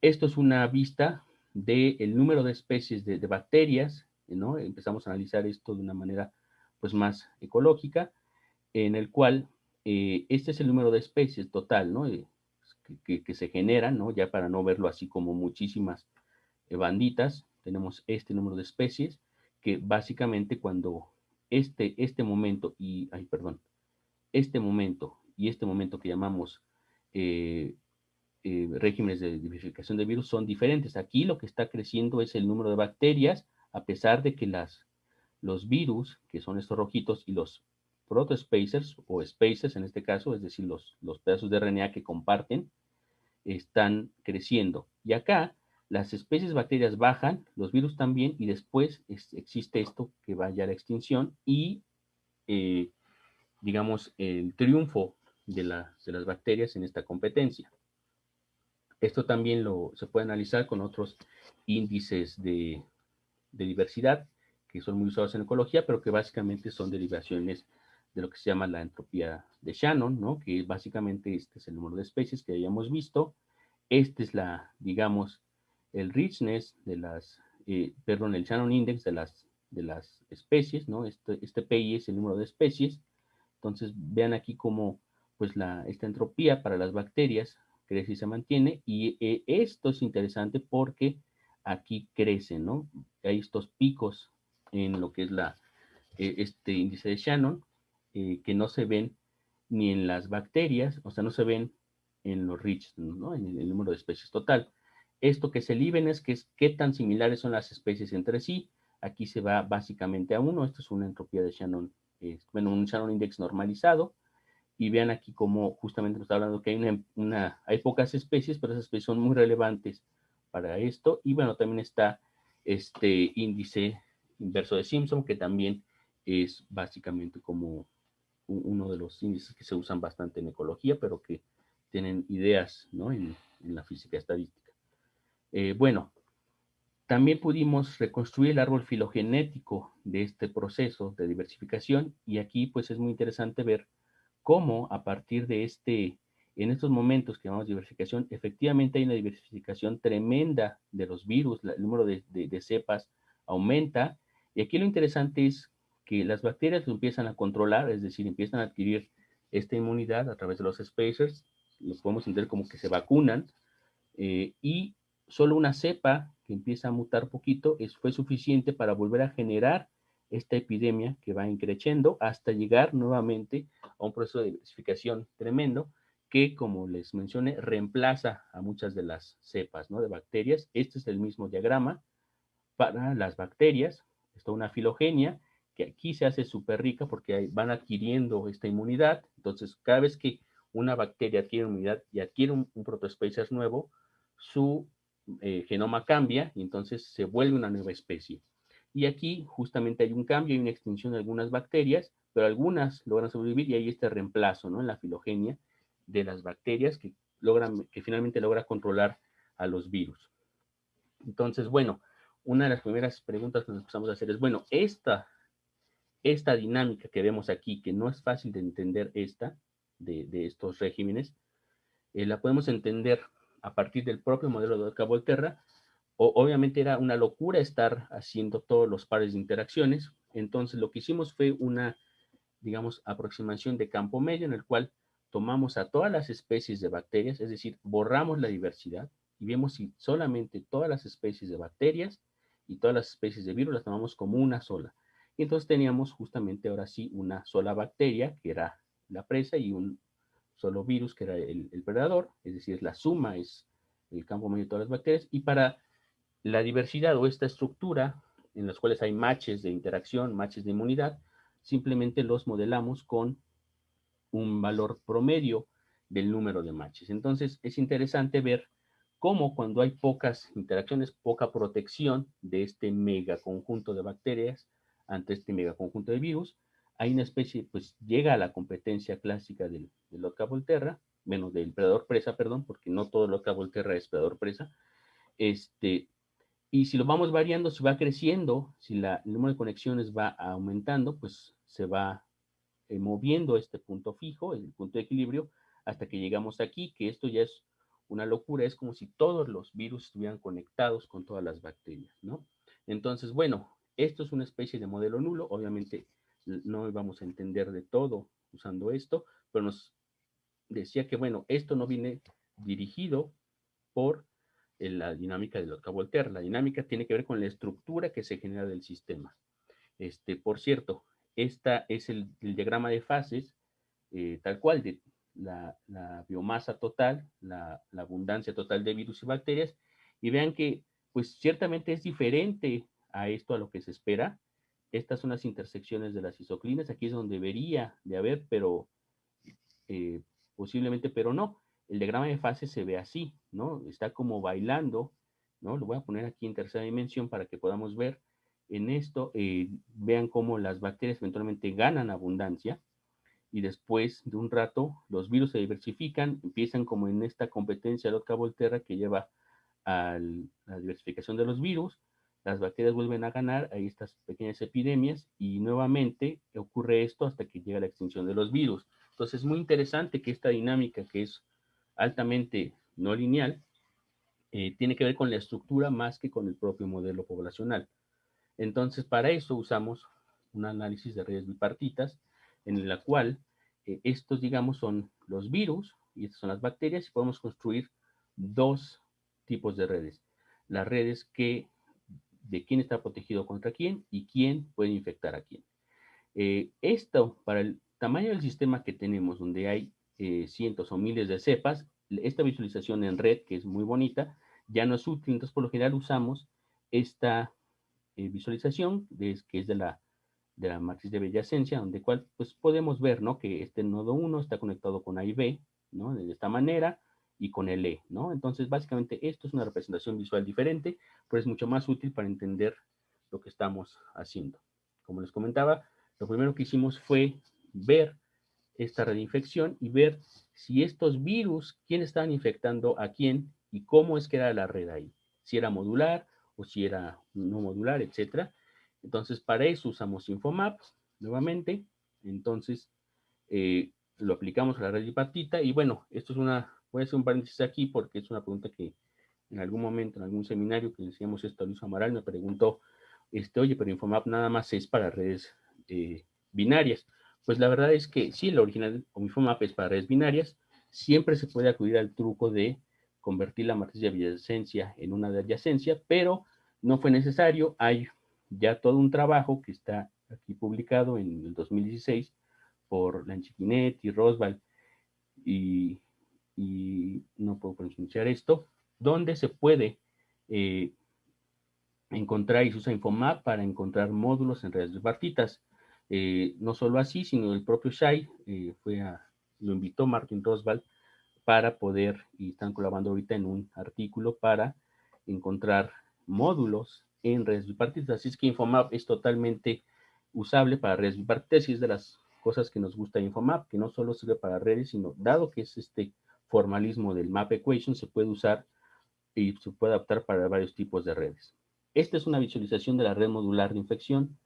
esto es una vista del número de especies de bacterias, ¿no? Empezamos a analizar esto de una manera pues más ecológica, en el cual este es el número de especies total, ¿no? Que se generan, ¿no? Ya para no verlo así como muchísimas banditas, tenemos este número de especies que básicamente cuando este momento y, ay, perdón, este momento y este momento que llamamos eh, regímenes de diversificación de virus son diferentes. Aquí lo que está creciendo es el número de bacterias, a pesar de que los virus, que son estos rojitos, y los protospacers o spacers en este caso, es decir, los pedazos de RNA que comparten, están creciendo. Y acá las especies bacterias bajan, los virus también, y después existe esto que va ya a la extinción y, eh, digamos, el triunfo de las bacterias en esta competencia. Esto también se puede analizar con otros índices de diversidad que son muy usados en ecología, pero que básicamente son derivaciones de lo que se llama la entropía de Shannon, ¿no? Que básicamente este es el número de especies que habíamos visto. Este es digamos, el richness de perdón, el Shannon Index de las especies, ¿no? Este PI es el número de especies. Entonces, vean aquí cómo, pues, esta entropía para las bacterias crece y se mantiene. Y esto es interesante porque aquí crece, ¿no? Hay estos picos en lo que es este índice de Shannon, que no se ven ni en las bacterias, o sea, no se ven en los rich, ¿no? En el número de especies total. Esto que se liben es qué tan similares son las especies entre sí. Aquí se va básicamente a 1. Esto es una entropía de Shannon, bueno, un Shannon Index normalizado. Y vean aquí cómo justamente nos está hablando que hay pocas especies, pero esas especies son muy relevantes para esto. Y bueno, también está este índice inverso de Simpson, que también es básicamente como uno de los índices que se usan bastante en ecología, pero que tienen ideas, ¿no? En la física estadística. Bueno, también pudimos reconstruir el árbol filogenético de este proceso de diversificación y aquí pues es muy interesante ver cómo a partir de en estos momentos que llamamos diversificación, efectivamente hay una diversificación tremenda de los virus, el número de cepas aumenta y aquí lo interesante es que las bacterias lo empiezan a controlar, es decir, empiezan a adquirir esta inmunidad a través de los spacers, los podemos entender como que se vacunan, y solo una cepa que empieza a mutar poquito fue suficiente para volver a generar esta epidemia que va increciendo hasta llegar nuevamente a un proceso de diversificación tremendo que, como les mencioné, reemplaza a muchas de las cepas, ¿no? De bacterias. Este es el mismo diagrama para las bacterias. Está una filogenia que aquí se hace súper rica porque van adquiriendo esta inmunidad. Entonces, cada vez que una bacteria adquiere inmunidad y adquiere un protospacer nuevo, su genoma cambia y entonces se vuelve una nueva especie. Y aquí justamente hay un cambio, hay una extinción de algunas bacterias, pero algunas logran sobrevivir y hay este reemplazo, ¿no? En la filogenia de las bacterias que finalmente logra controlar a los virus. Entonces, bueno, una de las primeras preguntas que nos empezamos a hacer es, bueno, esta dinámica que vemos aquí, que no es fácil de entender de estos regímenes, la podemos entender a partir del propio modelo de Oca-Volterra. Obviamente era una locura estar haciendo todos los pares de interacciones, entonces lo que hicimos fue una, digamos, aproximación de campo medio en el cual tomamos a todas las especies de bacterias, es decir, borramos la diversidad y vemos si solamente todas las especies de bacterias y todas las especies de virus las tomamos como una sola. Y entonces teníamos justamente ahora sí una sola bacteria, que era la presa, y un solo virus, que era el predador, es decir, la suma es el campo medio de todas las bacterias. Y para la diversidad o esta estructura en las cuales hay matches de interacción, matches de inmunidad, simplemente los modelamos con un valor promedio del número de matches. Entonces es interesante ver cómo cuando hay pocas interacciones, poca protección de este megaconjunto de bacterias ante este megaconjunto de virus, hay una especie, pues llega a la competencia clásica del Oca Volterra, bueno, del predador presa, perdón, porque no todo el Oca Volterra es predador presa, y si lo vamos variando, si va creciendo, si el número de conexiones va aumentando, pues se va moviendo este punto fijo, el punto de equilibrio, hasta que llegamos aquí, que esto ya es una locura, es como si todos los virus estuvieran conectados con todas las bacterias, ¿no? Entonces, bueno, esto es una especie de modelo nulo, obviamente no vamos a entender de todo usando esto, pero nos decía que, bueno, esto no viene dirigido por la dinámica de Lotka-Volterra. La dinámica tiene que ver con la estructura que se genera del sistema. Por cierto, esta es el diagrama de fases, tal cual, de la biomasa total, la abundancia total de virus y bacterias, y vean que, pues, ciertamente es diferente a esto, a lo que se espera. Estas son las intersecciones de las isoclinas, aquí es donde debería de haber, pero posiblemente, pero no. El diagrama de fase se ve así, ¿no? Está como bailando, ¿no? Lo voy a poner aquí en tercera dimensión para que podamos ver en esto. Vean cómo las bacterias eventualmente ganan abundancia y después de un rato los virus se diversifican, empiezan como en esta competencia Lotka-Volterra que lleva a la diversificación de los virus. Las bacterias vuelven a ganar, hay estas pequeñas epidemias y nuevamente ocurre esto hasta que llega la extinción de los virus. Entonces es muy interesante que esta dinámica, que es altamente no lineal, tiene que ver con la estructura más que con el propio modelo poblacional. Entonces, para eso usamos un análisis de redes bipartitas, en la cual estos, digamos, son los virus y estas son las bacterias, y podemos construir dos tipos de redes. Las redes de quién está protegido contra quién y quién puede infectar a quién. Esto, para el tamaño del sistema que tenemos, donde hay cientos o miles de cepas, esta visualización en red, que es muy bonita, ya no es útil. Entonces, por lo general usamos esta visualización, que es de la matriz de adyacencia, donde cual, pues, podemos ver, ¿no?, que este nodo 1 está conectado con A y B, ¿no?, de esta manera, y con el E, ¿no? Entonces, básicamente, esto es una representación visual diferente, pero es mucho más útil para entender lo que estamos haciendo. Como les comentaba, lo primero que hicimos fue ver esta red de infección y ver si estos virus, quién estaban infectando a quién y cómo es que era la red ahí, si era modular o si era no modular, etcétera. Entonces, para eso usamos Infomap nuevamente. Entonces, lo aplicamos a la red bipartita y bueno, esto es voy a hacer un paréntesis aquí porque es una pregunta que en algún momento, en algún seminario que le decíamos esto a Luis Amaral, me preguntó, oye, pero Infomap nada más es para redes binarias. Pues la verdad es que sí, el original Infomap es para redes binarias. Siempre se puede acudir al truco de convertir la matriz de adyacencia en una de adyacencia, pero no fue necesario. Hay ya todo un trabajo que está aquí publicado en el 2016 por Lanchiquinet y Rosval y no puedo pronunciar esto, donde se puede encontrar y se usa Infomap para encontrar módulos en redes bipartitas. No solo así, sino el propio Shai lo invitó Martin Rosval para poder, y están colaborando ahorita en un artículo para encontrar módulos en redes bipartitas. Así es que Infomap es totalmente usable para redes bipartitas y es de las cosas que nos gusta de Infomap, que no solo sirve para redes, sino dado que es este formalismo del map equation, se puede usar y se puede adaptar para varios tipos de redes. Esta es una visualización de la red modular de infección.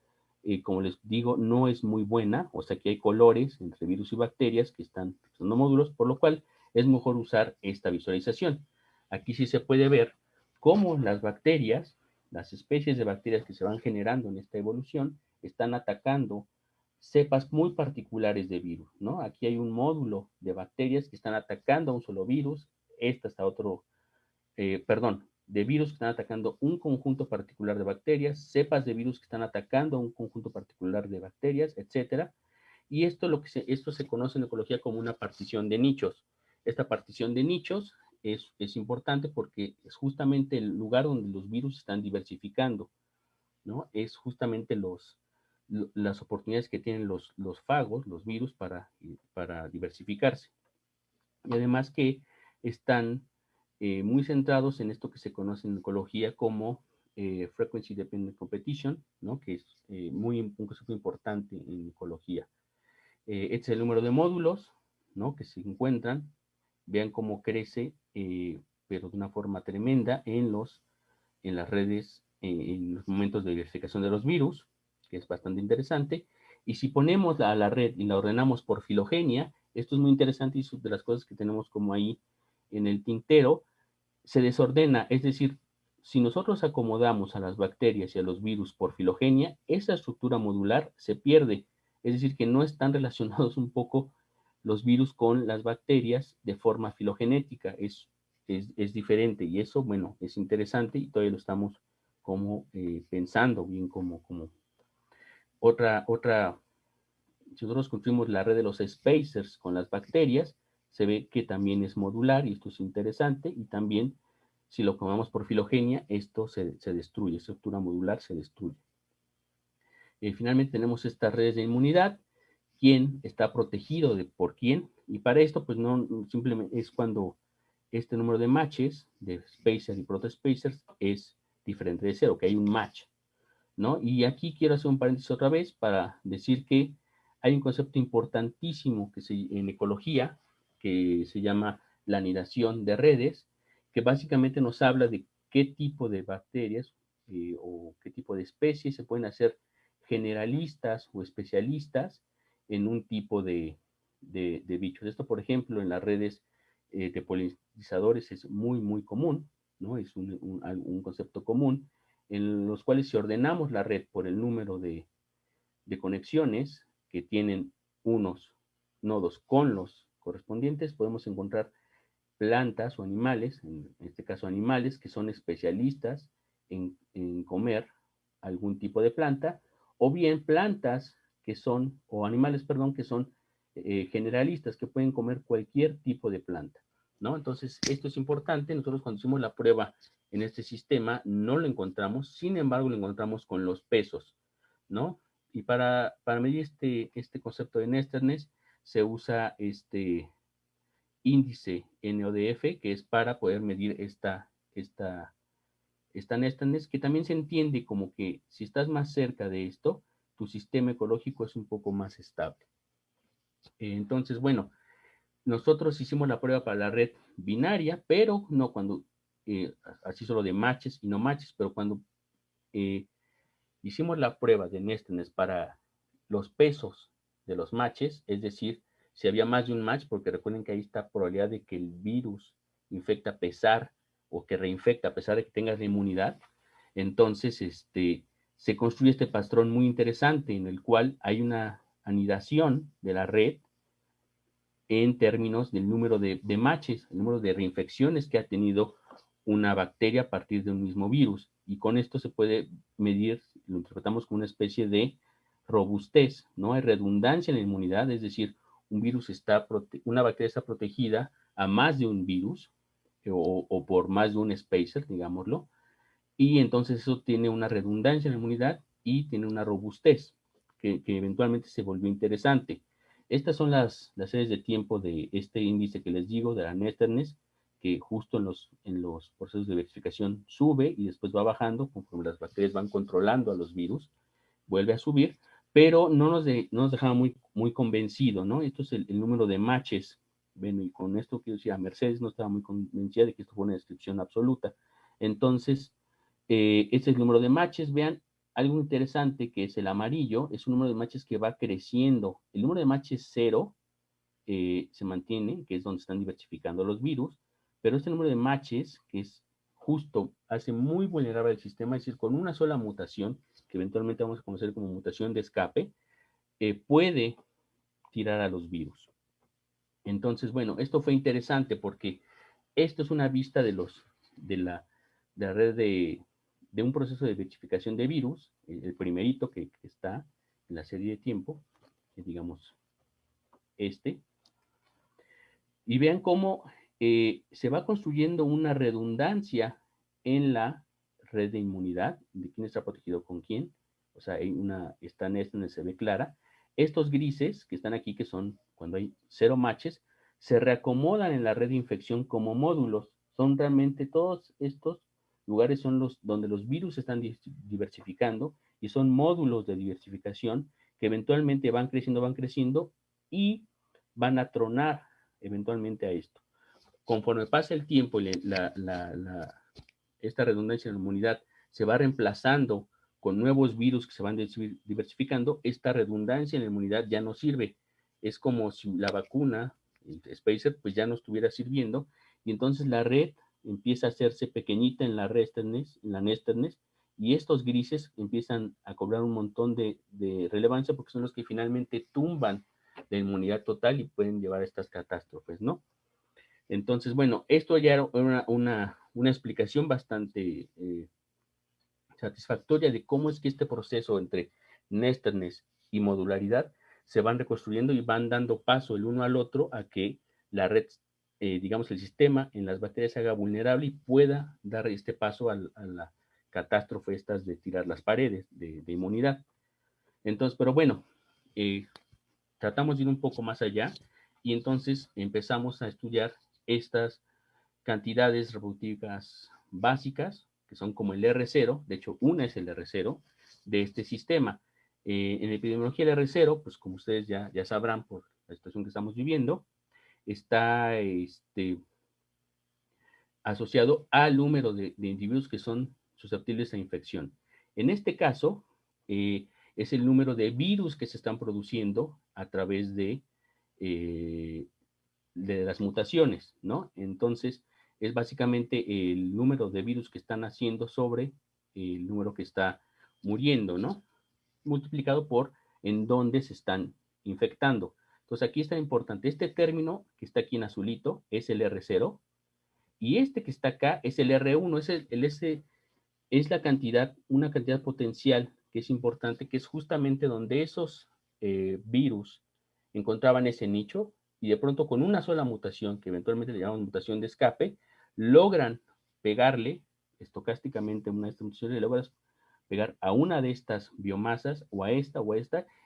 Como les digo, no es muy buena, o sea que hay colores entre virus y bacterias que están usando módulos, por lo cual es mejor usar esta visualización. Aquí sí se puede ver cómo las bacterias, las especies de bacterias que se van generando en esta evolución, están atacando cepas muy particulares de virus, ¿no? Aquí hay un módulo de bacterias que están atacando a un solo virus, esta está de virus que están atacando un conjunto particular de bacterias, cepas de virus que están atacando a un conjunto particular de bacterias, etcétera. Y esto se conoce en ecología como una partición de nichos. Esta partición de nichos es importante porque es justamente el lugar donde los virus están diversificando, ¿no? Es justamente las oportunidades que tienen los fagos, los virus, para diversificarse. Y además que están muy centrados en esto que se conoce en ecología como Frequency Dependent Competition, ¿no?, que es un concepto importante en ecología. Este es el número de módulos, ¿no?, que se encuentran. Vean cómo crece, pero de una forma tremenda en las redes, en los momentos de diversificación de los virus, que es bastante interesante. Y si ponemos a la red y la ordenamos por filogenia, esto es muy interesante y es de las cosas que tenemos como ahí en el tintero, se desordena, es decir, si nosotros acomodamos a las bacterias y a los virus por filogenia, esa estructura modular se pierde, es decir, que no están relacionados un poco los virus con las bacterias de forma filogenética. Es diferente y eso, bueno, es interesante y todavía lo estamos como pensando bien como otra, si nosotros construimos la red de los spacers con las bacterias, se ve que también es modular y esto es interesante y también si lo tomamos por filogenia, esto se destruye, estructura modular se destruye. Finalmente tenemos estas redes de inmunidad, quién está protegido por quién, y para esto pues no simplemente es cuando este número de matches de spacer y protospacers es diferente de cero, que hay un match, ¿no? Y aquí quiero hacer un paréntesis otra vez para decir que hay un concepto importantísimo en ecología que se llama la anidación de redes, que básicamente nos habla de qué tipo de bacterias o qué tipo de especies se pueden hacer generalistas o especialistas en un tipo de bichos. Esto, por ejemplo, en las redes de polinizadores es muy común, ¿no? Es un concepto común en los cuales si ordenamos la red por el número de conexiones que tienen unos nodos con los correspondientes, podemos encontrar plantas o animales, en este caso animales, que son especialistas en comer algún tipo de planta, o bien plantas que son, o animales, perdón, que son generalistas, que pueden comer cualquier tipo de planta, ¿no? Entonces, esto es importante. Nosotros cuando hicimos la prueba en este sistema no lo encontramos, sin embargo, lo encontramos con los pesos, ¿no? Y para medir este concepto de nestedness se usa este índice NODF, que es para poder medir esta nestedness, que también se entiende como que si estás más cerca de esto, tu sistema ecológico es un poco más estable. Entonces, bueno, nosotros hicimos la prueba para la red binaria, pero no cuando, así solo de matches y no matches, pero cuando hicimos la prueba de nestedness para los pesos de los matches, es decir, si había más de un match, porque recuerden que ahí está probabilidad de que el virus infecta a pesar o que reinfecta a pesar de que tengas la inmunidad, entonces se construye este patrón muy interesante en el cual hay una anidación de la red en términos del número de matches, el número de reinfecciones que ha tenido una bacteria a partir de un mismo virus. Y con esto se puede medir, lo interpretamos como una especie de robustez, ¿no? Hay redundancia en la inmunidad, es decir, una bacteria está protegida a más de un virus o por más de un spacer, digámoslo, y entonces eso tiene una redundancia en la inmunidad y tiene una robustez que eventualmente se volvió interesante. Estas son las series de tiempo de este índice que les digo, de la nestedness, que justo en los procesos de verificación sube y después va bajando conforme las bacterias van controlando a los virus, vuelve a subir, pero no nos dejaba muy convencido, ¿no? Esto es el número de matches. Bueno, y con esto quiero decir, a Mercedes no estaba muy convencida de que esto fue una descripción absoluta. Entonces, este es el número de matches. Vean, algo interesante que es el amarillo, es un número de matches que va creciendo. El número de matches 0 se mantiene, que es donde están diversificando los virus, pero este número de matches, que es justo, hace muy vulnerable el sistema, es decir, con una sola mutación, que eventualmente vamos a conocer como mutación de escape, puede tirar a los virus. Entonces, bueno, esto fue interesante porque esto es una vista de la red de un proceso de verificación de virus, el primerito que está en la serie de tiempo, digamos y vean cómo se va construyendo una redundancia en la red de inmunidad, de quién está protegido con quién, o sea, está en esta donde se ve clara. Estos grises que están aquí, que son cuando hay 0 matches, se reacomodan en la red de infección como módulos. Son realmente todos estos lugares son donde los virus están diversificando y son módulos de diversificación que eventualmente van creciendo y van a tronar eventualmente a esto. Conforme pasa el tiempo y esta redundancia en la inmunidad se va reemplazando con nuevos virus que se van diversificando, esta redundancia en la inmunidad ya no sirve. Es como si la vacuna, el spacer, pues ya no estuviera sirviendo y entonces la red empieza a hacerse pequeñita en la nestedness, y estos grises empiezan a cobrar un montón de relevancia porque son los que finalmente tumban de inmunidad total y pueden llevar a estas catástrofes, ¿no? Entonces, bueno, esto ya era una explicación bastante satisfactoria de cómo es que este proceso entre nestedness y modularidad se van reconstruyendo y van dando paso el uno al otro a que la red, digamos, el sistema en las bacterias se haga vulnerable y pueda dar este paso a la catástrofe estas de tirar las paredes de inmunidad. Entonces, pero bueno, tratamos de ir un poco más allá y entonces empezamos a estudiar estas cantidades reproductivas básicas, que son como el R0, de hecho una es el R0 de este sistema. En epidemiología el R0, pues como ustedes ya sabrán por la situación que estamos viviendo, está asociado al número de individuos que son susceptibles a infección. En este caso, es el número de virus que se están produciendo a través de las mutaciones, ¿no? Entonces, es básicamente el número de virus que están haciendo sobre el número que está muriendo, ¿no? Multiplicado por en dónde se están infectando. Entonces, aquí está importante. Este término que está aquí en azulito es el R0 y este que está acá es el R1, es la cantidad, una cantidad potencial que es importante, que es justamente donde esos virus encontraban ese nicho y de pronto con una sola mutación, que eventualmente le llamamos mutación de escape, logran pegarle estocásticamente una de estas mutaciones, le logras pegar a una de estas biomasas o a esta,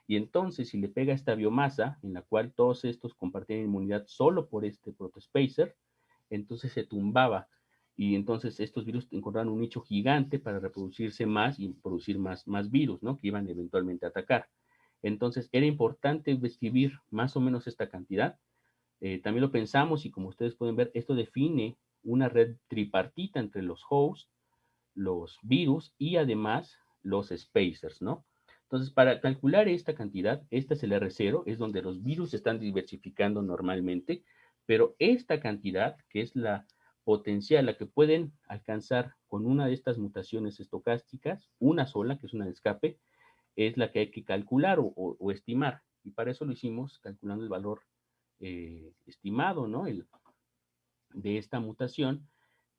y entonces si le pega a esta biomasa en la cual todos estos compartían inmunidad solo por este protospacer, entonces se tumbaba y entonces estos virus encontraron un nicho gigante para reproducirse más y producir más virus, ¿no? Que iban eventualmente a atacar. Entonces era importante describir más o menos esta cantidad. También lo pensamos y como ustedes pueden ver, esto define una red tripartita entre los hosts, los virus y además los spacers, ¿no? Entonces, para calcular esta cantidad, este es el R0, es donde los virus se están diversificando normalmente, pero esta cantidad, que es la potencial, la que pueden alcanzar con una de estas mutaciones estocásticas, una sola, que es una de escape, es la que hay que calcular o estimar. Y para eso lo hicimos calculando el valor estimado, ¿no? De esta mutación,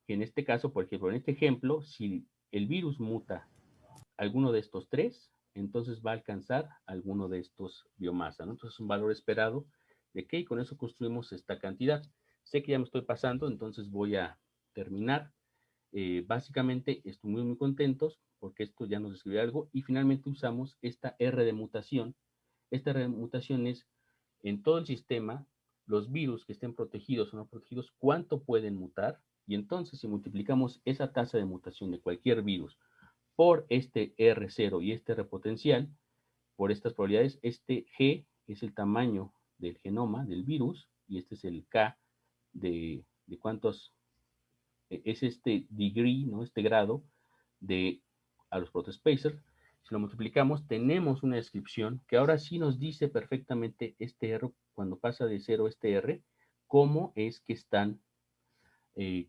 que en este caso, por ejemplo, en este ejemplo, si el virus muta alguno de estos tres, entonces va a alcanzar alguno de estos biomasa, ¿no? Entonces es un valor esperado de que y con eso construimos esta cantidad. Sé que ya me estoy pasando, entonces voy a terminar. Básicamente estoy muy contentos porque esto ya nos describe algo y finalmente usamos esta R de mutación. Esta R de mutación es en todo el sistema, los virus que estén protegidos o no protegidos, cuánto pueden mutar y entonces si multiplicamos esa tasa de mutación de cualquier virus por este R0 y este R potencial, por estas probabilidades, este G es el tamaño del genoma del virus y este es el K de cuántos, es este degree, ¿no? Este grado de a los protospacers. Si lo multiplicamos, tenemos una descripción que ahora sí nos dice perfectamente este R, cuando pasa de 0 este R, cómo es que están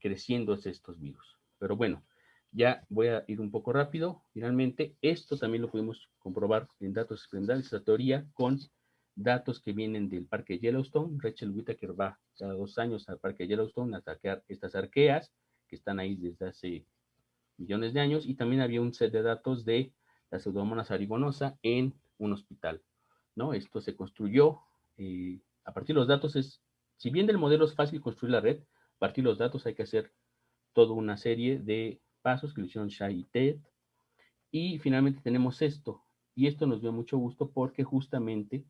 creciendo estos virus. Pero bueno, ya voy a ir un poco rápido. Finalmente, esto también lo pudimos comprobar en datos experimentales, esta teoría, con datos que vienen del Parque Yellowstone. Rachel Whitaker va cada 2 años al Parque Yellowstone a sacar estas arqueas que están ahí desde hace millones de años, y también había un set de datos de la Pseudomonas aeruginosa en un hospital, ¿no? Esto se construyó a partir de los datos. Si bien del modelo es fácil construir la red, a partir de los datos hay que hacer toda una serie de pasos que lo hicieron Shai y Ted, y finalmente tenemos esto, y esto nos dio mucho gusto porque justamente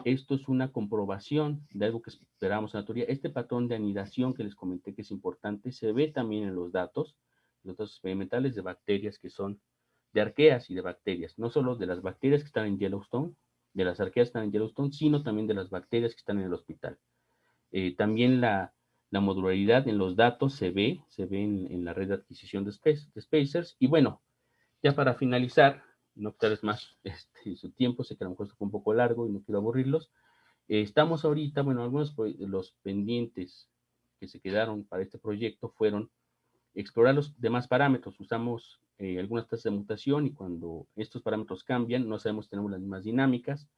esto es una comprobación de algo que esperábamos en la teoría. Este patrón de anidación que les comenté que es importante, se ve también en los datos experimentales de bacterias que son de arqueas y de bacterias, no solo de las bacterias que están en Yellowstone, de las arqueas que están en Yellowstone, sino también de las bacterias que están en el hospital. También la modularidad en los datos se ve en la red de adquisición de spacers. Y bueno, ya para finalizar, no quitarles más su tiempo, sé que a lo mejor esto fue un poco largo y no quiero aburrirlos. Estamos ahorita, bueno, algunos de los pendientes que se quedaron para este proyecto fueron explorar los demás parámetros. Usamos algunas tasas de mutación y cuando estos parámetros cambian, no sabemos si tenemos las mismas dinámicas.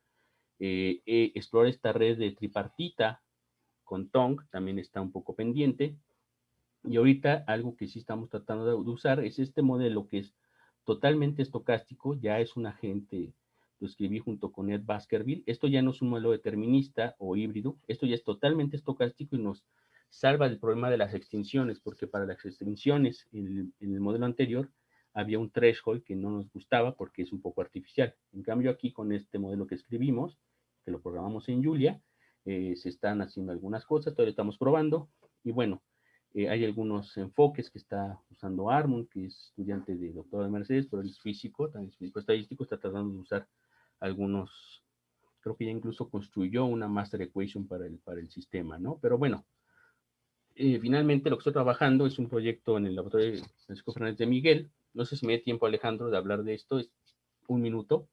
explorar esta red de tripartita con Tongue también está un poco pendiente. Y ahorita algo que sí estamos tratando de usar es este modelo que es totalmente estocástico, ya es un agente, lo escribí junto con Ed Baskerville. Esto ya no es un modelo determinista o híbrido, esto ya es totalmente estocástico y nos salva del problema de las extinciones, porque para las extinciones en el modelo anterior había un threshold que no nos gustaba porque es un poco artificial. En cambio aquí con este modelo que escribimos, que lo programamos en Julia, se están haciendo algunas cosas, todavía estamos probando y bueno, hay algunos enfoques que está usando Armand, que es estudiante de doctorado de Mercedes, pero él es físico, también es físico estadístico, está tratando de usar algunos, creo que ya incluso construyó una master equation para el sistema, ¿no? Pero bueno, finalmente lo que estoy trabajando es un proyecto en el laboratorio de Francisco Fernández de Miguel. No sé si me dé tiempo, Alejandro, de hablar de esto, es un minuto.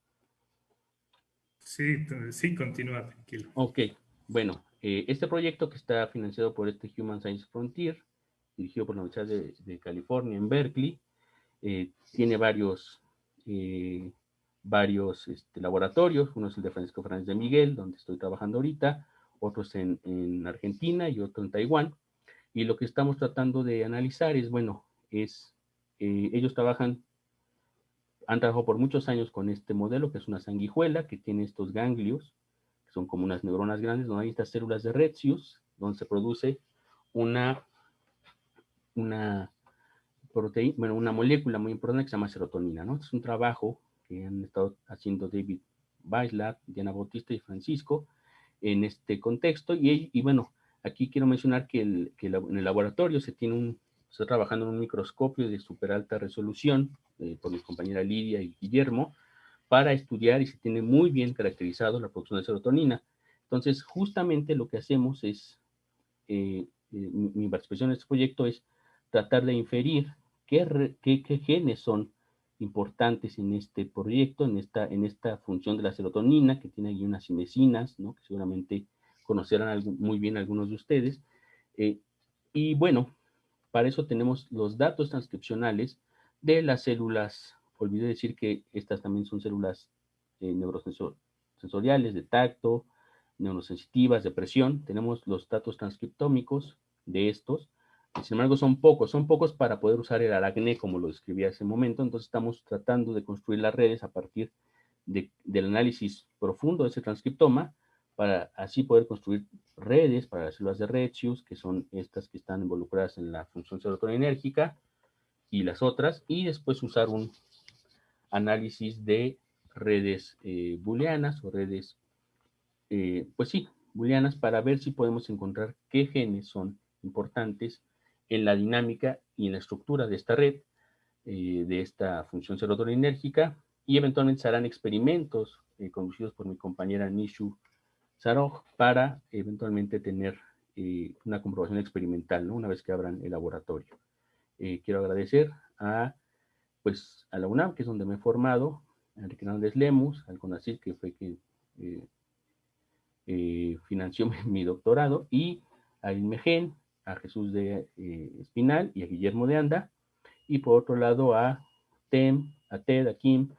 Sí, sí, continúa, tranquilo. Ok, bueno, este proyecto que está financiado por este Human Science Frontier, dirigido por la Universidad de California en Berkeley, tiene varios laboratorios. Uno es el de Francisco Fernández de Miguel, donde estoy trabajando ahorita, otros en Argentina y otro en Taiwán. Y lo que estamos tratando de analizar es, bueno, ellos han trabajado por muchos años con este modelo, que es una sanguijuela, que tiene estos ganglios, que son como unas neuronas grandes, donde hay estas células de Retzius, donde se produce una proteína, bueno, una molécula muy importante que se llama serotonina, ¿no? Es un trabajo que han estado haciendo David Weislat, Diana Bautista y Francisco en este contexto. Y bueno, aquí quiero mencionar que en el laboratorio se está trabajando en un microscopio de super alta resolución por mi compañera Lidia y Guillermo para estudiar y se tiene muy bien caracterizado la producción de serotonina. Entonces, justamente lo que hacemos es, mi participación en este proyecto es tratar de inferir qué genes son importantes en este proyecto, en esta función de la serotonina, que tiene ahí unas cinesinas, ¿no? Que seguramente conocerán muy bien algunos de ustedes. Y bueno, para eso tenemos los datos transcripcionales de las células. Olvidé decir que estas también son células neurosensoriales, de tacto, neurosensitivas, de presión. Tenemos los datos transcriptómicos de estos. Sin embargo, son pocos para poder usar el aracné como lo describí hace un momento. Entonces estamos tratando de construir las redes a partir del análisis profundo de ese transcriptoma para así poder construir redes para las células de Retzius, que son estas que están involucradas en la función serotoninérgica, y las otras, y después usar un análisis de redes booleanas o redes, pues sí, booleanas, para ver si podemos encontrar qué genes son importantes en la dinámica y en la estructura de esta red, de esta función serotoninérgica, y eventualmente se harán experimentos conducidos por mi compañera Nishu Saroj para eventualmente tener una comprobación experimental, ¿no? Una vez que abran el laboratorio. Quiero agradecer a la UNAM, que es donde me he formado, a Enrique Hernández Lemus, al CONACYT, que fue quien financió mi doctorado, y a Inmegen, a Jesús de Espinal y a Guillermo de Anda, y por otro lado a Tem, a Ted, a Kim,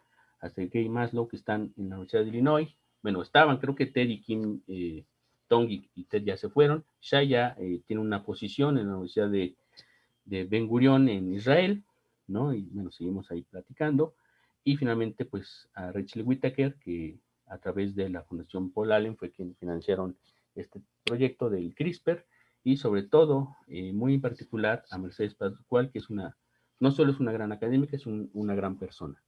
a Sergei Maslow, que están en la Universidad de Illinois. Bueno, estaban, creo que Ted y Kim, Tong y Ted ya se fueron. Shaya tiene una posición en la Universidad de Ben Gurion en Israel, ¿no? Y bueno, seguimos ahí platicando. Y finalmente, pues a Rachel Whittaker, que a través de la Fundación Paul Allen fue quien financiaron este proyecto del CRISPR, y sobre todo, muy en particular, a Mercedes Pascual, que no solo es una gran académica, es una gran persona.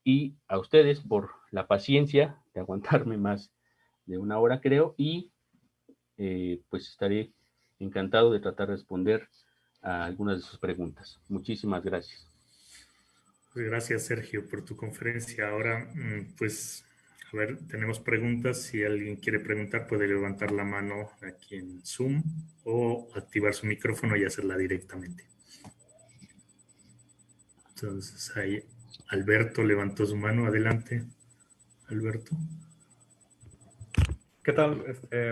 Y a ustedes por la paciencia de aguantarme más de una hora, creo, y pues estaré encantado de tratar de responder a algunas de sus preguntas. Muchísimas gracias. Gracias, Sergio, por tu conferencia. Ahora, pues, a ver, tenemos preguntas. Si alguien quiere preguntar, puede levantar la mano aquí en Zoom o activar su micrófono y hacerla directamente. Entonces, ahí Alberto levantó su mano. Adelante, Alberto. ¿Qué tal?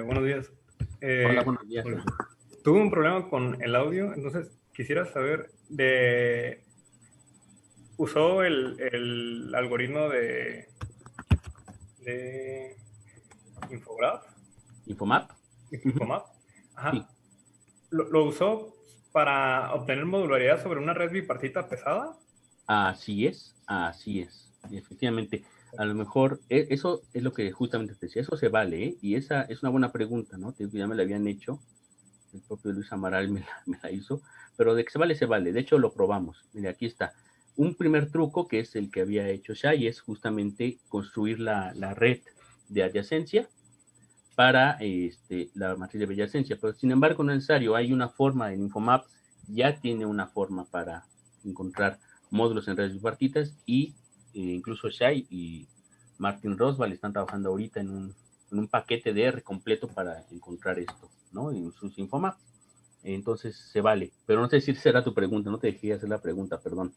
Buenos días. Hola, buenos días. Hola. Tuve un problema con el audio, entonces quisiera saber ¿usó el algoritmo de Infograph. Infomap. Infomap. Ajá. Sí. ¿Lo usó para obtener modularidad sobre una red bipartita pesada? Así es. Y efectivamente, a lo mejor eso es lo que justamente te decía, eso se vale, ¿eh? Y esa es una buena pregunta, ¿no? Ya me la habían hecho, el propio Luis Amaral me la hizo, pero de que se vale. De hecho, lo probamos. Mira, aquí está. Un primer truco, que es el que había hecho Shai, es justamente construir la red de adyacencia para la matriz de adyacencia. Pero sin embargo, no es necesario. Hay una forma, en Infomap ya tiene una forma para encontrar módulos en redes bipartitas y incluso Shai y Martin Roswell están trabajando ahorita en un paquete de R completo para encontrar esto, ¿no? En sus Infomap. Entonces se vale. Pero no sé si será tu pregunta, no te dejé hacer la pregunta, perdón.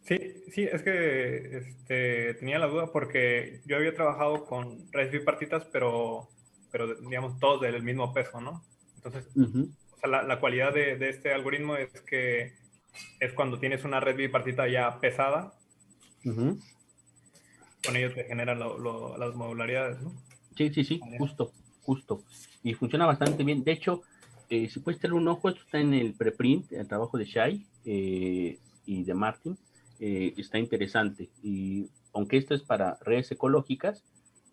Sí, es que tenía la duda porque yo había trabajado con redes bipartitas, pero digamos todos del mismo peso, ¿no? Entonces, o sea, la cualidad de este algoritmo es que es cuando tienes una red bipartita ya pesada, con ello te generan las modularidades, ¿no? Sí, justo. Y funciona bastante bien. De hecho, si puedes tener un ojo, esto está en el preprint, el trabajo de Shai y de Martin. Está interesante. Y aunque esto es para redes ecológicas,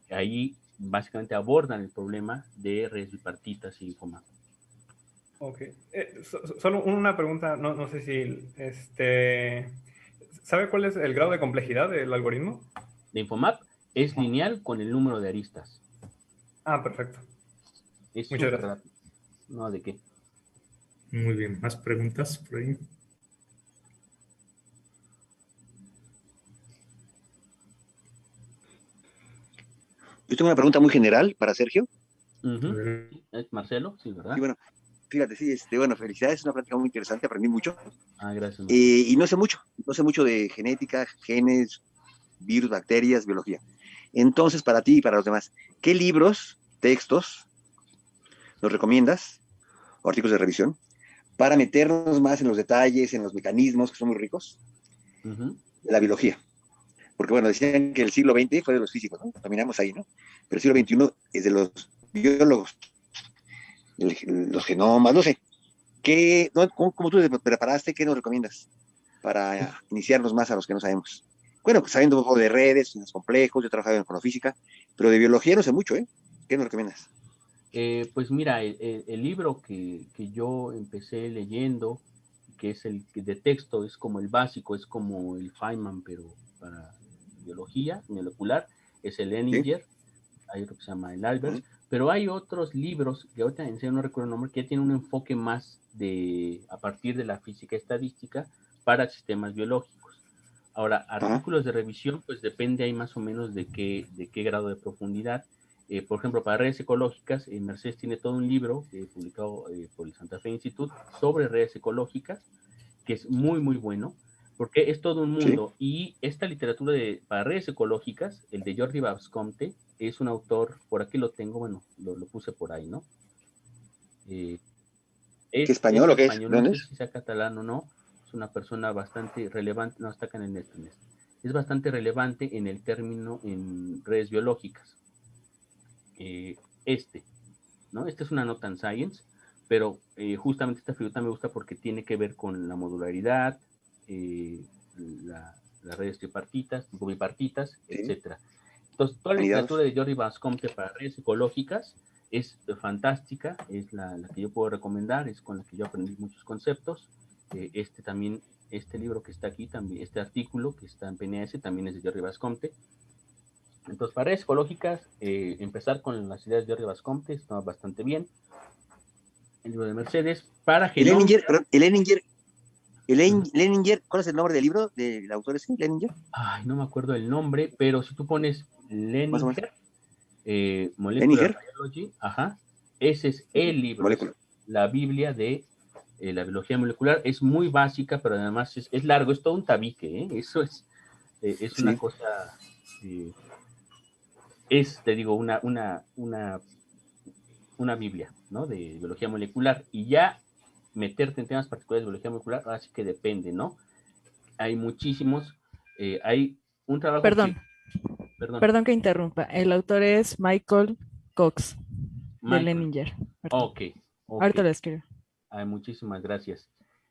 ahí básicamente abordan el problema de redes bipartitas y Infomap. Ok. Solo una pregunta, no sé si ¿sabe cuál es el grado de complejidad del algoritmo? De Infomap es lineal con el número de aristas. Ah, perfecto. Es Muchas súper gracias. rápido. No, ¿de qué? Muy bien, ¿más preguntas por ahí? Yo tengo una pregunta muy general para Sergio. Es Marcelo, sí, ¿verdad? Sí, bueno, fíjate, sí, bueno, felicidades, es una plática muy interesante, aprendí mucho. Gracias. Y no sé mucho de genética, genes, virus, bacterias, biología. Entonces, para ti y para los demás, ¿qué libros, textos nos recomiendas, o artículos de revisión, para meternos más en los detalles, en los mecanismos que son muy ricos de la biología? Porque, bueno, decían que el siglo XX fue de los físicos, ¿no? Terminamos ahí, ¿no? Pero el siglo XXI es de los biólogos, los genomas, no sé. ¿Cómo tú te preparaste? ¿Qué nos recomiendas para iniciarnos más a los que no sabemos? Bueno, pues sabiendo un poco de redes, los complejos, yo he trabajado en fonofísica, pero de biología no sé mucho, ¿eh? ¿Qué nos recomiendas? Pues mira, el libro que yo empecé leyendo, que es el de texto, es como el básico, es como el Feynman, pero para biología molecular, es el ¿Sí? Leninger, hay otro que se llama el Albers, pero hay otros libros, que ahorita en serio no recuerdo el nombre, que tienen un enfoque más a partir de la física estadística para sistemas biológicos. Ahora, artículos de revisión, pues depende ahí más o menos de qué grado de profundidad. Por ejemplo, para redes ecológicas, Mercedes tiene todo un libro publicado por el Santa Fe Institute sobre redes ecológicas, que es muy, muy bueno, porque es todo un mundo. ¿Sí? Y esta literatura para redes ecológicas, el de Jordi Bascomte, es un autor, por aquí lo tengo, bueno, lo puse por ahí, ¿no? ¿Qué español o qué es? No sé si sea catalán o no, es una persona bastante relevante, no está acá en el net, es bastante relevante en el término en redes biológicas. ¿no? Esta es una nota en Science, pero justamente esta figura me gusta porque tiene que ver con la modularidad, las redes tripartitas, tipo bipartitas, etc. Entonces, toda la literatura de Jordi Bascomte para redes ecológicas es fantástica, es la que yo puedo recomendar, es con la que yo aprendí muchos conceptos. Este libro que está aquí, también, este artículo que está en PNAS, también es de Jordi Bascomte. Entonces, para redes ecológicas, empezar con las ideas de Jordi Bascomte está bastante bien. El libro de Mercedes. Para Leninger, ¿cuál es el nombre del libro del autor ese? ¿Leninger? Ay, no me acuerdo el nombre, pero si tú pones Leninger, Molecular Biology, ese es el libro, es la Biblia de la biología molecular. Es muy básica, pero además es largo, es todo un tabique, ¿eh? Eso es una cosa, te digo, una Biblia, ¿no? De biología molecular. Y ya meterte en temas particulares de biología molecular, así que depende, ¿no? Hay muchísimos, hay un trabajo... Perdón. Perdón. Perdón que interrumpa. El autor es Michael Cox, de Michael. Leninger. Ok. Ahorita lo escribo. Ay, muchísimas gracias.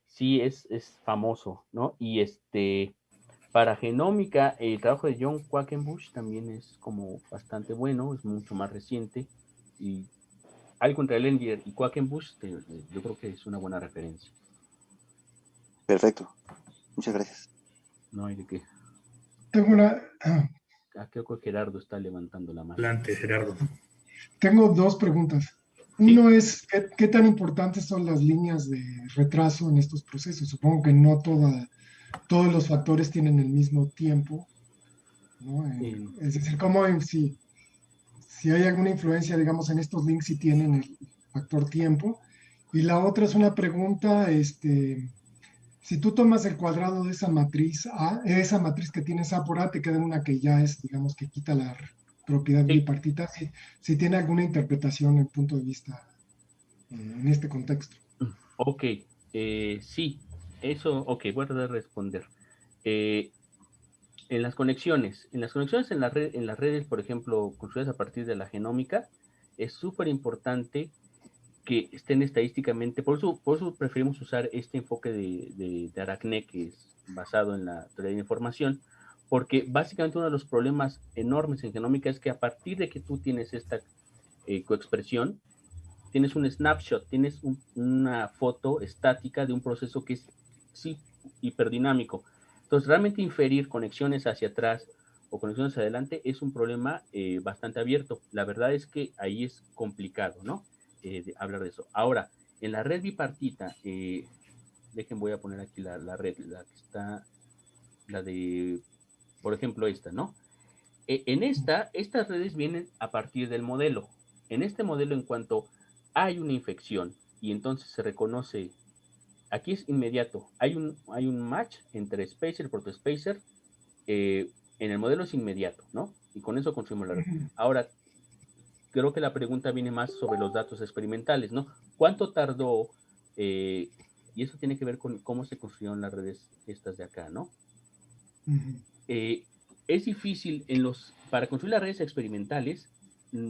Sí, es famoso, ¿no? Y para genómica, el trabajo de John Quackenbush también es como bastante bueno, es mucho más reciente. Y algo entre Leninger y Quackenbush, yo creo que es una buena referencia. Perfecto. Muchas gracias. No hay de qué. Tengo una, Creo que Gerardo está levantando la mano. Adelante, Gerardo. tengo dos preguntas. Uno es, ¿qué tan importantes son las líneas de retraso en estos procesos? Supongo que no todos los factores tienen el mismo tiempo, ¿no? Es decir, si hay alguna influencia, digamos, en estos links, si tienen el factor tiempo. Y la otra es una pregunta, si tú tomas el cuadrado de esa matriz A, esa matriz que tienes A por A, te queda una que ya es, digamos, que quita la propiedad bipartita, si tiene alguna interpretación en punto de vista en este contexto. Ok, sí, eso, ok, voy a tratar de responder. En las conexiones en las redes, por ejemplo, construidas a partir de la genómica, es súper importante que estén estadísticamente, por eso preferimos usar este enfoque de Aracné, que es basado en la teoría de la información, porque básicamente uno de los problemas enormes en genómica es que a partir de que tú tienes esta coexpresión, tienes un snapshot, tienes una foto estática de un proceso que es sí hiperdinámico. Entonces, realmente inferir conexiones hacia atrás o conexiones hacia adelante es un problema bastante abierto. La verdad es que ahí es complicado, ¿no? De hablar de eso. Ahora, en la red bipartita, voy a poner aquí la red, la que está, la de, por ejemplo, esta, ¿no? Estas redes vienen a partir del modelo. En este modelo, en cuanto hay una infección y entonces se reconoce, aquí es inmediato, hay un match entre spacer y protospacer, en el modelo es inmediato, ¿no? Y con eso construimos la red. Ahora, creo que la pregunta viene más sobre los datos experimentales, ¿no? ¿Cuánto tardó? Y eso tiene que ver con cómo se construyeron las redes estas de acá, ¿no? Es difícil para construir las redes experimentales,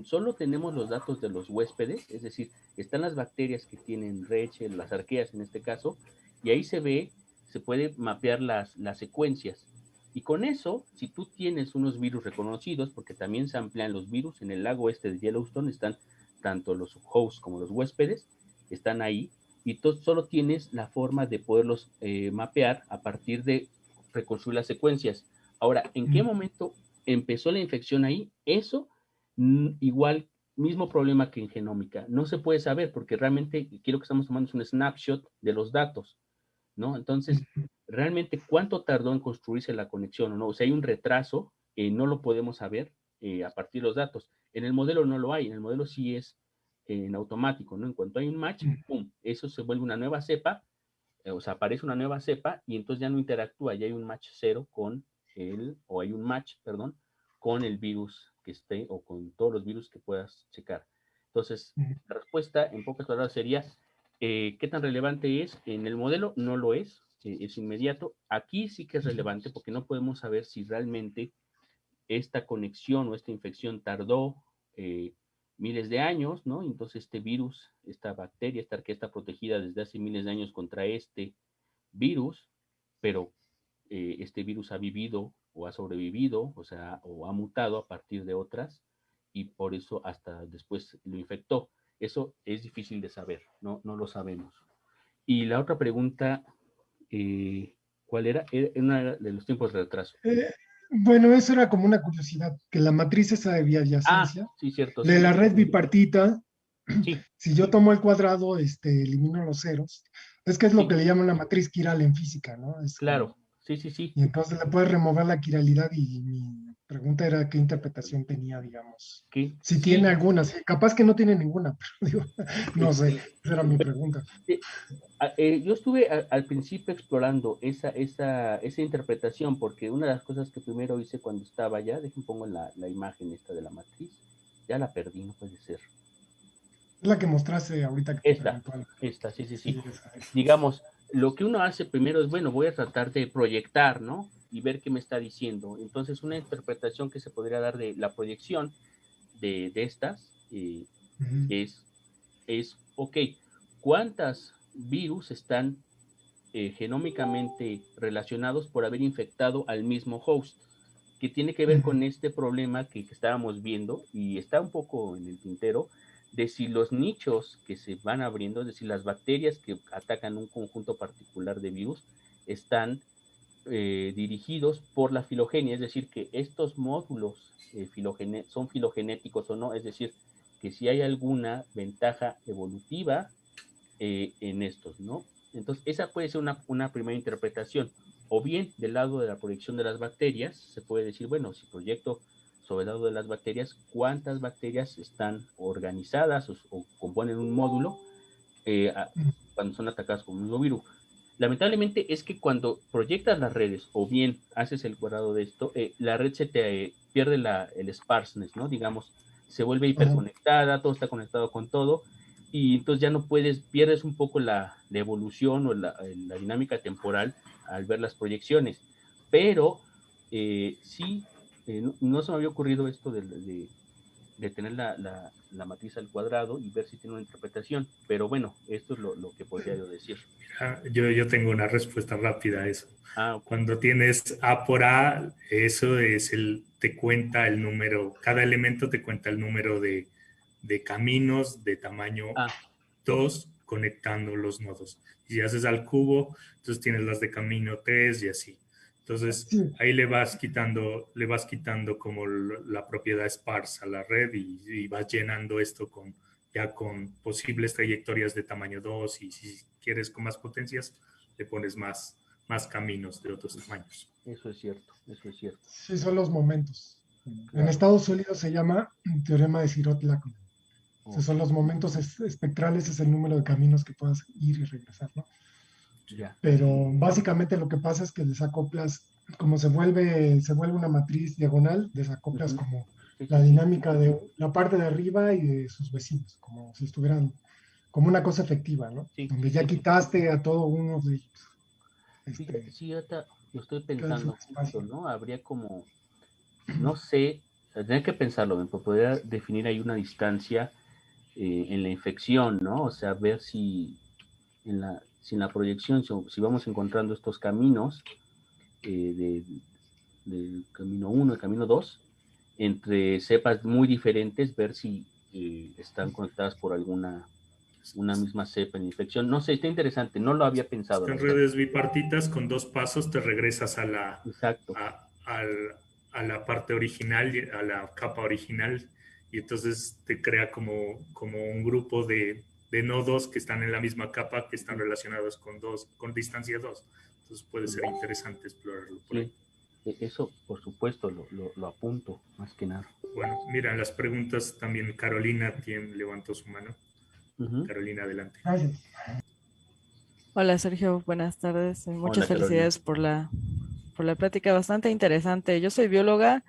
solo tenemos los datos de los huéspedes, es decir, están las bacterias que tienen Rh, las arqueas en este caso, y ahí se puede mapear las secuencias. Y con eso, si tú tienes unos virus reconocidos, porque también se amplían los virus, en el lago de Yellowstone están tanto los hosts como los huéspedes, están ahí, y tú solo tienes la forma de poderlos mapear a partir de reconstruir las secuencias. Ahora, ¿en qué momento empezó la infección ahí? Eso, igual, mismo problema que en genómica. No se puede saber porque realmente quiero que estamos tomando un snapshot de los datos, ¿no? Entonces, realmente, ¿cuánto tardó en construirse la conexión o no? O sea, hay un retraso, no lo podemos saber a partir de los datos. En el modelo no lo hay, en el modelo sí es en automático, ¿no? En cuanto hay un match, ¡pum! Eso se vuelve una nueva cepa, o sea, aparece una nueva cepa y entonces ya no interactúa, ya hay un match cero con hay un match, perdón, con el virus que esté o con todos los virus que puedas checar. Entonces, la respuesta en pocas palabras sería, ¿qué tan relevante es? En el modelo no lo es inmediato. Aquí sí que es relevante porque no podemos saber si realmente esta conexión o esta infección tardó miles de años, ¿no? Entonces este virus, esta bacteria, esta arquea está protegida desde hace miles de años contra este virus, pero este virus ha vivido o ha sobrevivido, o sea, o ha mutado a partir de otras y por eso hasta después lo infectó. Eso es difícil de saber, no lo sabemos. Y la otra pregunta, ¿cuál era? Era una de los tiempos de retraso. Bueno, eso era como una curiosidad, que la matriz esa de biadyacencia, sí, cierto. de Sí. la red bipartita, Sí. si yo tomo el cuadrado, elimino los ceros, es que es lo que le llaman la matriz quiral en física, ¿no? Claro, sí. Y entonces le puedes remover la quiralidad y mi pregunta era qué interpretación tenía, digamos. Si tiene alguna, capaz que no tiene ninguna, pero digo, no sé, esa era mi pregunta. Yo estuve al principio explorando esa interpretación, porque una de las cosas que primero hice cuando estaba allá, pongo la imagen esta de la matriz, ya la perdí, no puede ser. Es la que mostraste ahorita. Esta, sí. Digamos, lo que uno hace primero es, bueno, voy a tratar de proyectar, ¿no? y ver qué me está diciendo. Entonces, una interpretación que se podría dar de la proyección de estas es, ok, ¿cuántas virus están genómicamente relacionados por haber infectado al mismo host? Que tiene que ver con este problema que estábamos viendo, y está un poco en el tintero, de si los nichos que se van abriendo, es decir, las bacterias que atacan un conjunto particular de virus, están dirigidos por la filogenia, es decir, que estos módulos son filogenéticos o no, es decir, que si hay alguna ventaja evolutiva en estos, ¿no? Entonces, esa puede ser una primera interpretación. O bien, del lado de la proyección de las bacterias, se puede decir, bueno, si proyecto sobre el lado de las bacterias, ¿cuántas bacterias están organizadas o componen un módulo cuando son atacadas con un mismo virus? Lamentablemente es que cuando proyectas las redes o bien haces el cuadrado de esto, la red se te pierde el sparseness, ¿no? Digamos, se vuelve hiperconectada, todo está conectado con todo, y entonces ya no pierdes un poco la evolución o la dinámica temporal al ver las proyecciones. Pero sí, no se me había ocurrido esto de tener la matriz al cuadrado y ver si tiene una interpretación. Pero bueno, esto es lo que podría yo decir. Mira, yo tengo una respuesta rápida a eso. Okay. Cuando tienes A por A, eso es te cuenta el número, cada elemento te cuenta el número de caminos de tamaño 2 conectando los nodos. Y si haces al cubo, entonces tienes las de camino 3 y así. Entonces, ahí le vas quitando como la propiedad sparse a la red y vas llenando esto con posibles trayectorias de tamaño 2, y si quieres con más potencias, le pones más caminos de otros tamaños. Eso es cierto, eso es cierto. Sí, son los momentos. En Estados Unidos se llama teorema de Sirot-Lachlan. O sea, son los momentos espectrales, es el número de caminos que puedas ir y regresar, ¿no? Pero básicamente lo que pasa es que desacoplas, como se vuelve una matriz diagonal, desacoplas como la dinámica de la parte de arriba y de sus vecinos, como si estuvieran como una cosa efectiva, ¿no? Donde ya quitaste a todo uno de ellos. Sí, ahorita lo estoy pensando, ¿no? Habría como, no sé, tendría que pensarlo, podría definir ahí una distancia en la infección, ¿no? O sea, ver si en la proyección, si vamos encontrando estos caminos del camino 1 y camino 2, entre cepas muy diferentes, ver si están conectadas por una misma cepa en infección. No sé, está interesante, no lo había pensado. En redes bipartitas, con 2 pasos te regresas a la parte original, a la capa original, y entonces te crea como un grupo de nodos que están en la misma capa, que están relacionados con distancia 2. Entonces puede ser interesante explorarlo por ahí. Eso, por supuesto, lo apunto, más que nada. Bueno, mira, las preguntas también Carolina, quien levantó su mano. Carolina, adelante. Gracias. Hola, Sergio, buenas tardes. Muchas felicidades por la plática, bastante interesante. Yo soy bióloga,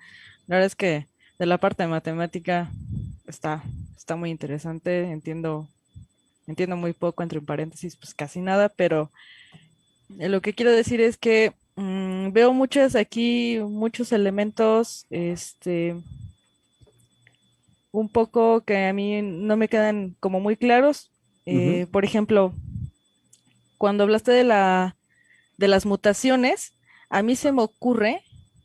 la verdad es que de la parte de matemática está muy interesante, entiendo muy poco, entre paréntesis, pues casi nada, pero lo que quiero decir es que veo muchos elementos, un poco que a mí no me quedan como muy claros. Por ejemplo, cuando hablaste de las mutaciones, a mí se me ocurre,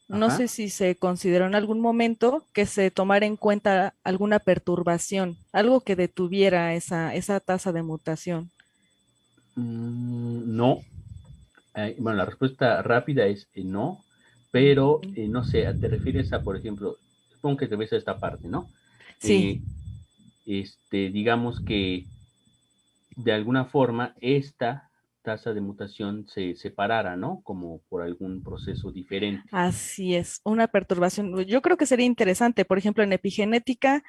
no sé si se consideró en algún momento que se tomara en cuenta alguna perturbación, algo que detuviera esa tasa de mutación. No. Bueno, la respuesta rápida es no, pero no sé, te refieres a, por ejemplo, supongo que te ves a esta parte, ¿no? Sí. Digamos que de alguna forma esta tasa de mutación se separara, ¿no? Como por algún proceso diferente. Así es, una perturbación. Yo creo que sería interesante, por ejemplo, en epigenética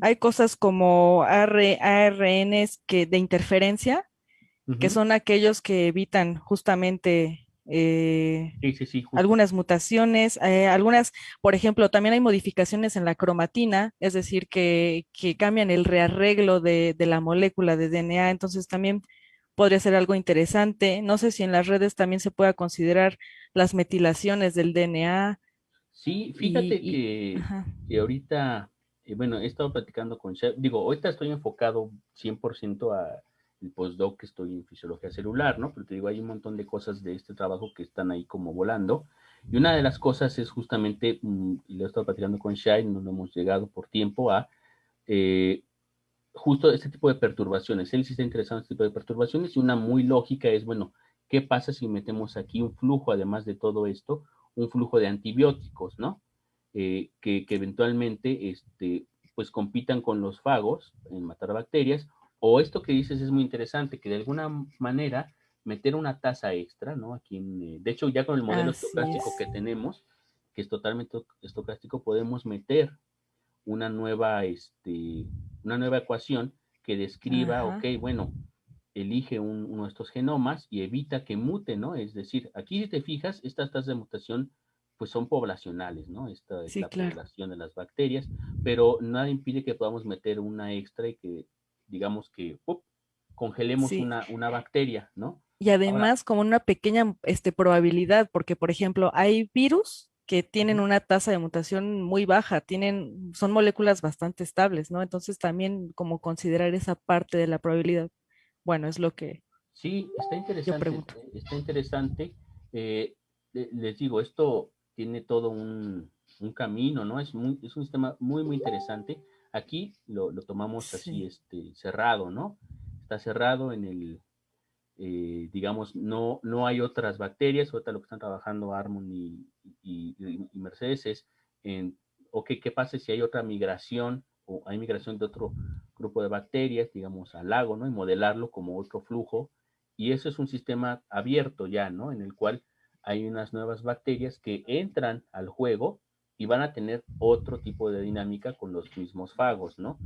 hay cosas como ARNs de interferencia, que son aquellos que evitan justamente algunas mutaciones, algunas, por ejemplo, también hay modificaciones en la cromatina, es decir, que cambian el rearreglo de la molécula de DNA, entonces también podría ser algo interesante. No sé si en las redes también se pueda considerar las metilaciones del DNA. Sí, fíjate Ajá. que ahorita, bueno, he estado platicando con Chef, digo, ahorita estoy enfocado 100% a el postdoc que estoy en fisiología celular, ¿no? Pero te digo, hay un montón de cosas de este trabajo que están ahí como volando. Y una de las cosas es justamente, y lo he estado platicando con Shai, no lo hemos llegado por tiempo a eh, justo este tipo de perturbaciones. Él sí está interesado en este tipo de perturbaciones y una muy lógica es, bueno, ¿qué pasa si metemos aquí un flujo, además de todo esto, un flujo de antibióticos, ¿no? Que eventualmente, pues compitan con los fagos en matar bacterias, o esto que dices es muy interesante, que de alguna manera meter una tasa extra, ¿no? Aquí de hecho, ya con el modelo Así estocástico es. que tenemos, que es totalmente estocástico, podemos meter una nueva, una nueva ecuación que describa, ok, Ajá. bueno, elige uno de estos genomas y evita que mute, ¿no? Es decir, aquí si te fijas, estas tasas de mutación pues son poblacionales, ¿no? Esta es Sí, la claro. población de las bacterias, pero nada impide que podamos meter una extra y que, digamos que, congelemos Sí. una bacteria, ¿no? Y Ahora, además como una pequeña probabilidad, porque por ejemplo hay virus que tienen uh-huh. una tasa de mutación muy baja, son moléculas bastante estables, ¿no? Entonces también como considerar esa parte de la probabilidad. Bueno, es lo que Sí, está yo interesante, pregunto. está interesante. Les digo, esto tiene todo un camino, ¿no? Es un sistema muy, muy interesante. Aquí lo tomamos así, Sí. cerrado, ¿no? Está cerrado en digamos, no hay otras bacterias. Ahorita lo que están trabajando Armon y Mercedes es en, ok, ¿qué pasa si hay otra migración o hay migración de otro grupo de bacterias, digamos, al lago, ¿no? Y modelarlo como otro flujo. Y eso es un sistema abierto ya, ¿no? En el cual hay unas nuevas bacterias que entran al juego y van a tener otro tipo de dinámica con los mismos fagos, ¿no?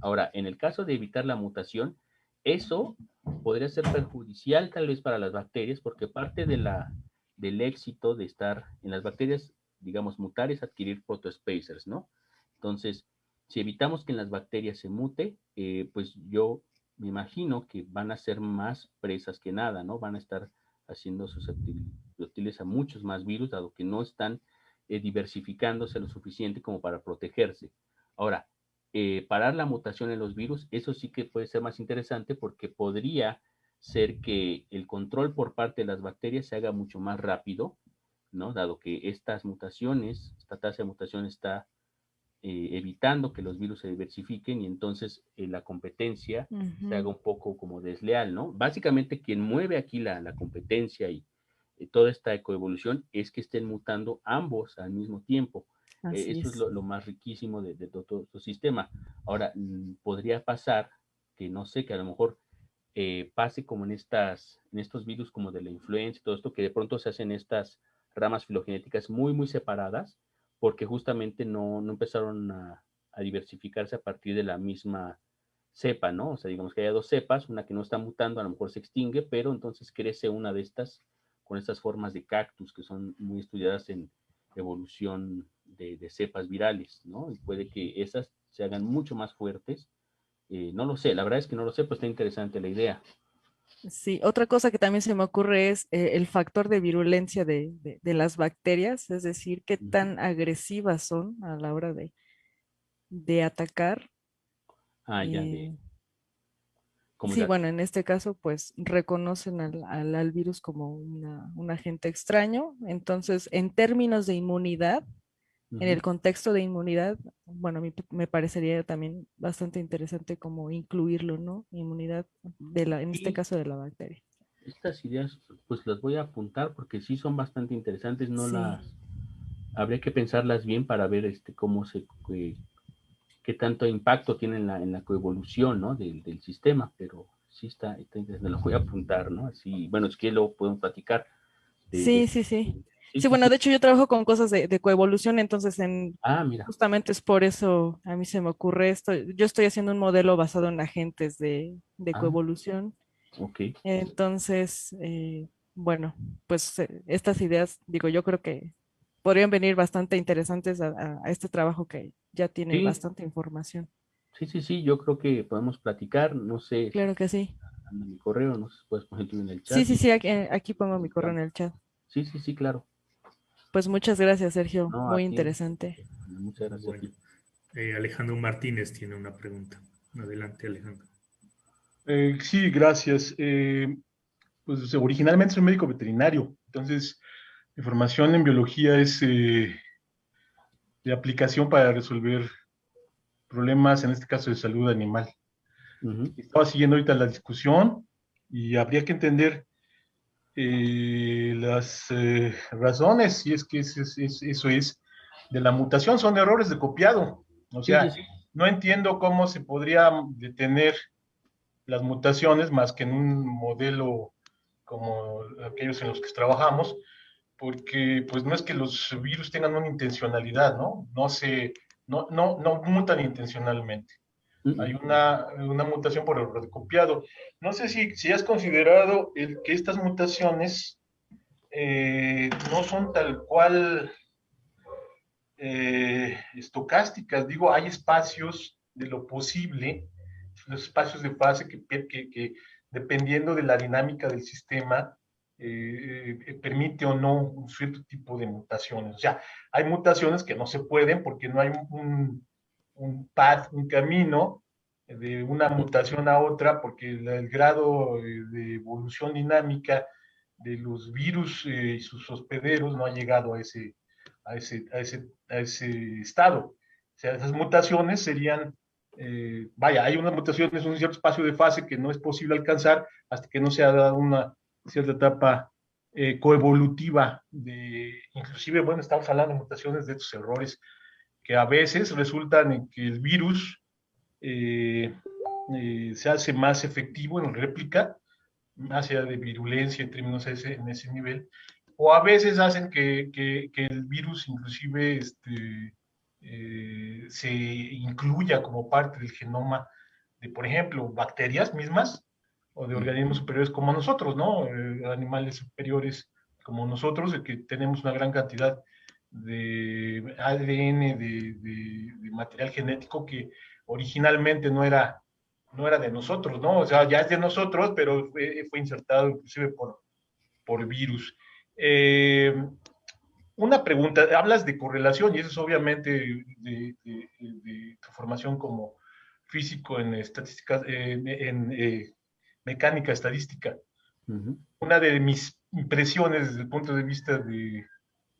Ahora, en el caso de evitar la mutación, eso podría ser perjudicial tal vez para las bacterias, porque parte del éxito de estar en las bacterias, digamos, mutar es adquirir protospacers, ¿no? Entonces, si evitamos que en las bacterias se mute, pues yo me imagino que van a ser más presas que nada, ¿no? Van a estar haciendo susceptibles a muchos más virus, dado que no están diversificándose lo suficiente como para protegerse. Ahora, parar la mutación en los virus, eso sí que puede ser más interesante porque podría ser que el control por parte de las bacterias se haga mucho más rápido, ¿no? Dado que estas mutaciones, esta tasa de mutación está evitando que los virus se diversifiquen y entonces la competencia se haga Ujú. un poco como desleal, ¿no? Básicamente quien mueve aquí la competencia y toda esta ecoevolución es que estén mutando ambos al mismo tiempo. Así Eso es es. lo más riquísimo de todo su sistema. Ahora, podría pasar que no sé, que a lo mejor pase como en estos virus como de la influenza y todo esto, que de pronto se hacen estas ramas filogenéticas muy, muy separadas, porque justamente no empezaron a diversificarse a partir de la misma cepa, ¿no? O sea, digamos que hay dos cepas, una que no está mutando, a lo mejor se extingue, pero entonces crece una de estas con estas formas de cactus que son muy estudiadas en evolución de cepas virales, ¿no? Y puede que esas se hagan mucho más fuertes. No lo sé, la verdad es que no lo sé, pero está interesante la idea. Sí, otra cosa que también se me ocurre es el factor de virulencia de las bacterias, es decir, qué Uh-huh. tan agresivas son a la hora de atacar. Ah, ya, Eh, como sí, la, bueno, en este caso, pues reconocen al virus como un agente extraño. Entonces, en términos de inmunidad, en uh-huh. el contexto de inmunidad, bueno, a mí me parecería también bastante interesante como incluirlo, ¿no? Inmunidad en este Y caso de la bacteria. estas ideas, pues las voy a apuntar porque sí son bastante interesantes, no Sí, las, habría que pensarlas bien para ver cómo qué tanto impacto tiene en la coevolución, ¿no? Del sistema, pero sí está interesante, lo voy a apuntar, ¿no? Así, bueno, es que luego podemos platicar de sí, sí, sí. sí, Sí, sí, bueno, sí. de hecho yo trabajo con cosas de coevolución, entonces Ah, mira, justamente es por eso a mí se me ocurre esto. Yo estoy haciendo un modelo basado en agentes de ah, coevolución. ok. Entonces, bueno, pues estas ideas, digo, yo creo que podrían venir bastante interesantes a este trabajo que ya tiene Sí, bastante información. sí, yo creo que podemos platicar, no sé, Claro que sí. manda mi correo, no sé si puedes poner tú en el chat. Sí, aquí pongo mi correo en el chat. Sí, claro. Pues muchas gracias, Sergio. No, Muy a ti. interesante. Muchas gracias. Bueno, Alejandro Martínez tiene una pregunta. Adelante, Alejandro. Sí, gracias. Pues originalmente soy médico veterinario, entonces mi formación en biología es de aplicación para resolver problemas, en este caso de salud animal. Estaba siguiendo ahorita la discusión y habría que entender las razones, si es que eso es, de la mutación, son errores de copiado. O sea, Sí. no entiendo cómo se podría detener las mutaciones más que en un modelo como aquellos en los que trabajamos, porque pues no es que los virus tengan una intencionalidad, ¿no? No mutan intencionalmente. Hay una mutación por error de copiado. No sé si has considerado que estas mutaciones no son tal cual estocásticas. Digo, hay espacios de lo posible, los espacios de fase que dependiendo de la dinámica del sistema, permite o no un cierto tipo de mutaciones. O sea, hay mutaciones que no se pueden porque no hay un path, un camino de una mutación a otra, porque el grado de evolución dinámica de los virus y sus hospederos no ha llegado a ese estado. O sea, esas mutaciones serían, hay unas mutaciones, un cierto espacio de fase que no es posible alcanzar hasta que no se ha dado una cierta etapa coevolutiva inclusive, bueno, estamos hablando de mutaciones de estos errores que a veces resultan en que el virus se hace más efectivo en réplica, más allá de virulencia en términos en ese nivel, o a veces hacen que el virus inclusive se incluya como parte del genoma de, por ejemplo, bacterias mismas o de organismos superiores como nosotros, ¿no? Animales superiores como nosotros, que tenemos una gran cantidad de ADN, de material genético que originalmente no era de nosotros, ¿no? O sea, ya es de nosotros, pero fue insertado inclusive por virus. Una pregunta, hablas de correlación y eso es obviamente de tu formación como físico en estadísticas, en mecánica estadística. Una de mis impresiones desde el punto de vista de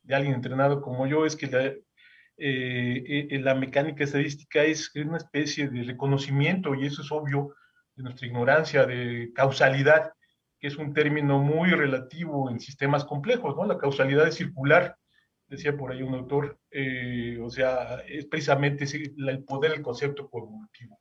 alguien entrenado como yo es que la mecánica estadística es una especie de reconocimiento, y eso es obvio, de nuestra ignorancia de causalidad, que es un término muy relativo en sistemas complejos, ¿no? La causalidad es circular, decía por ahí un autor, o sea, es precisamente el poder del concepto coevolutivo.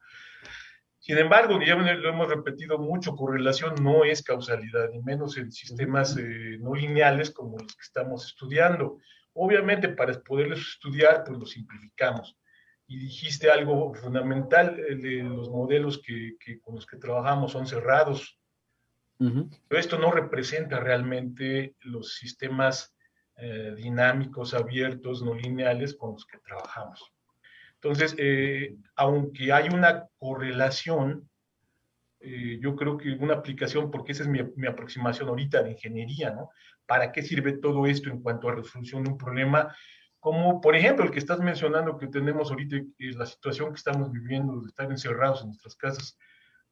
Sin embargo, ya lo hemos repetido mucho, correlación no es causalidad, ni menos en sistemas no lineales como los que estamos estudiando. Obviamente, para poderlos estudiar, pues los simplificamos. Y dijiste algo fundamental, los modelos con los que trabajamos son cerrados. Pero esto no representa realmente los sistemas dinámicos, abiertos, no lineales con los que trabajamos. Entonces, aunque hay una correlación, yo creo que una aplicación, porque esa es mi aproximación ahorita de ingeniería, ¿no? ¿Para qué sirve todo esto en cuanto a resolución de un problema? Como, por ejemplo, el que estás mencionando que tenemos ahorita, la situación que estamos viviendo, de estar encerrados en nuestras casas,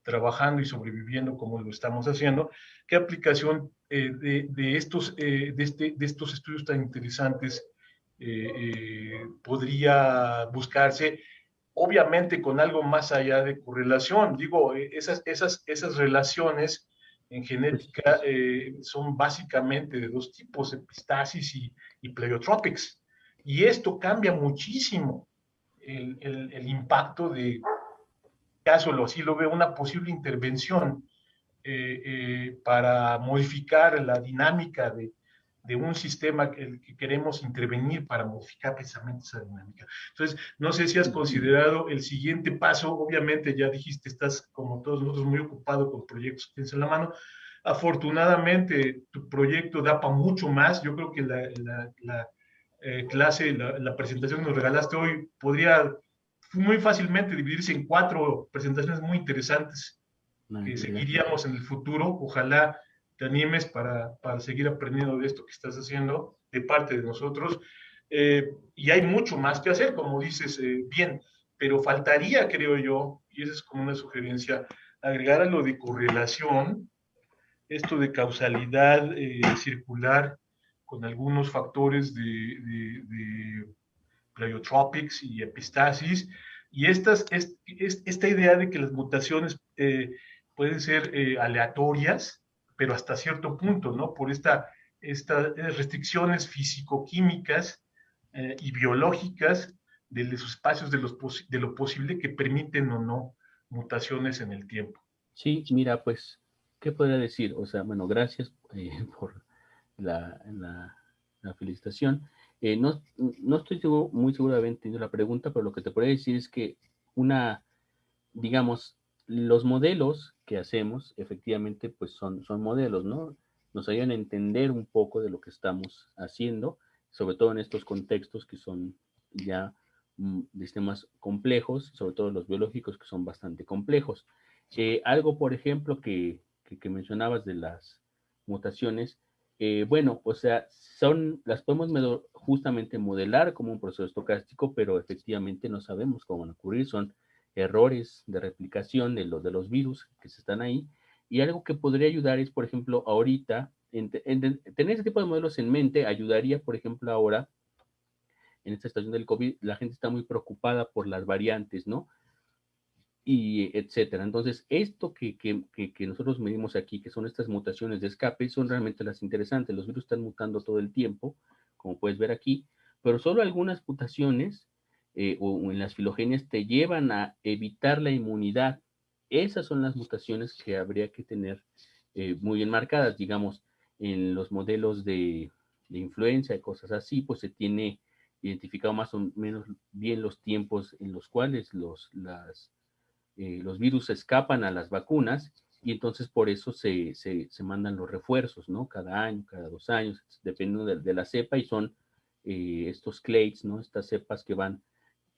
trabajando y sobreviviendo como lo estamos haciendo. ¿Qué aplicación de estos estudios tan interesantes podría buscarse? Obviamente con algo más allá de correlación. Digo, esas relaciones en genética son básicamente de dos tipos, epistasis y pleiotropics. Y esto cambia muchísimo el impacto de, caso así lo veo, una posible intervención para modificar la dinámica de un sistema que queremos intervenir para modificar precisamente esa dinámica. Entonces, no sé si has considerado el siguiente paso. Obviamente, ya dijiste, estás como todos nosotros muy ocupado con proyectos que tienes en la mano. Afortunadamente, tu proyecto da para mucho más. Yo creo que la clase, la presentación que nos regalaste hoy podría muy fácilmente dividirse en 4 presentaciones muy interesantes que seguiríamos en el futuro. Ojalá te animes para seguir aprendiendo de esto que estás haciendo de parte de nosotros. Y hay mucho más que hacer, como dices bien, pero faltaría, creo yo, y esa es como una sugerencia, agregar a lo de correlación, esto de causalidad circular con algunos factores de pleiotropics y epistasis, y esta idea de que las mutaciones pueden ser aleatorias, pero hasta cierto punto, ¿no? Por estas restricciones físico-químicas y biológicas de los espacios de lo posible que permiten o no mutaciones en el tiempo. Sí, mira, pues, ¿qué podría decir? O sea, bueno, gracias por la felicitación. No estoy muy seguro de haber entendido la pregunta, pero lo que te podría decir es que digamos, los modelos que hacemos, efectivamente, pues son modelos, ¿no? Nos ayudan a entender un poco de lo que estamos haciendo, sobre todo en estos contextos que son ya de sistemas complejos, sobre todo los biológicos que son bastante complejos. Algo, por ejemplo, que mencionabas de las mutaciones, bueno, o sea, las podemos justamente modelar como un proceso estocástico, pero efectivamente no sabemos cómo van a ocurrir, son errores de replicación de los virus que están ahí, y algo que podría ayudar es, por ejemplo, ahorita, tener ese tipo de modelos en mente ayudaría, por ejemplo, ahora, en esta situación del COVID, la gente está muy preocupada por las variantes, ¿no? Y etcétera. Entonces, esto que nosotros medimos aquí, que son estas mutaciones de escape, son realmente las interesantes. Los virus están mutando todo el tiempo, como puedes ver aquí, pero solo algunas mutaciones o en las filogenias te llevan a evitar la inmunidad. Esas son las mutaciones que habría que tener muy bien marcadas. Digamos, en los modelos de influenza y cosas así, pues se tiene identificado más o menos bien los tiempos en los cuales los virus escapan a las vacunas, y entonces por eso se mandan los refuerzos, ¿no? Cada año, cada 2 años, dependiendo de la cepa, y son estos clades, ¿no? Estas cepas que van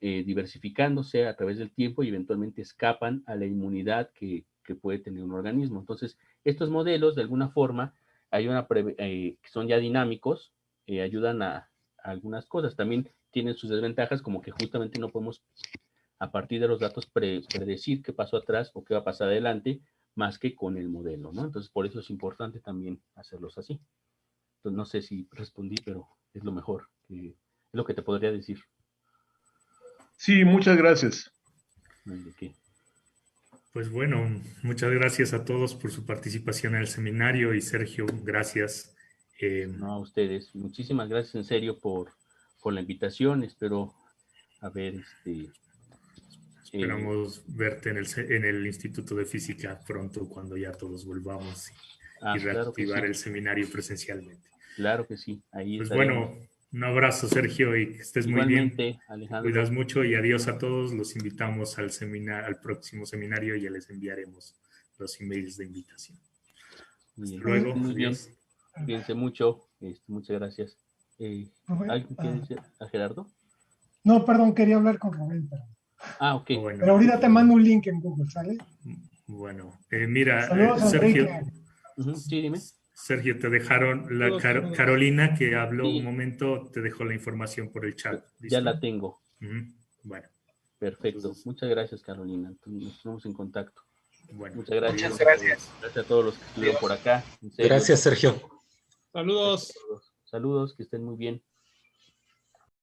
diversificándose a través del tiempo y eventualmente escapan a la inmunidad que puede tener un organismo. Entonces, estos modelos, de alguna forma, que son ya dinámicos, ayudan a algunas cosas. También tienen sus desventajas, como que justamente no podemos, a partir de los datos, predecir qué pasó atrás o qué va a pasar adelante, más que con el modelo, ¿no? Entonces, por eso es importante también hacerlos así. Entonces, no sé si respondí, pero es lo mejor, es lo que te podría decir. Sí, muchas gracias. ¿De qué? Pues bueno, muchas gracias a todos por su participación en el seminario, y Sergio, gracias. No, a ustedes. Muchísimas gracias en serio por la invitación. Espero esperamos verte en el Instituto de Física pronto, cuando ya todos volvamos y reactivar el seminario presencialmente. Claro que sí. Ahí pues estaremos. Bueno, un abrazo, Sergio, y que estés Igualmente, muy bien. Alejandro. Te cuidas mucho, y adiós a todos. Los invitamos al próximo seminario, y ya les enviaremos los emails de invitación. Hasta luego, muy adiós. Bien. Cuídense mucho. Muchas gracias. ¿Alguien quiere decir a Gerardo? No, perdón, quería hablar con Rubén. Ok. Bueno. Pero ahorita te mando un link en Google, ¿sale? Bueno, mira, saludos, Sergio. Sí, dime. Sergio, te dejaron, Carolina, que habló un momento, te dejó la información por el chat. ¿Listo? Ya la tengo. Bueno. Perfecto. Entonces, muchas gracias, Carolina. Nos ponemos en contacto. Bueno, muchas gracias. Muchas gracias. Gracias a todos los que estuvieron por acá. Gracias, Sergio. Saludos. Saludos, que estén muy bien.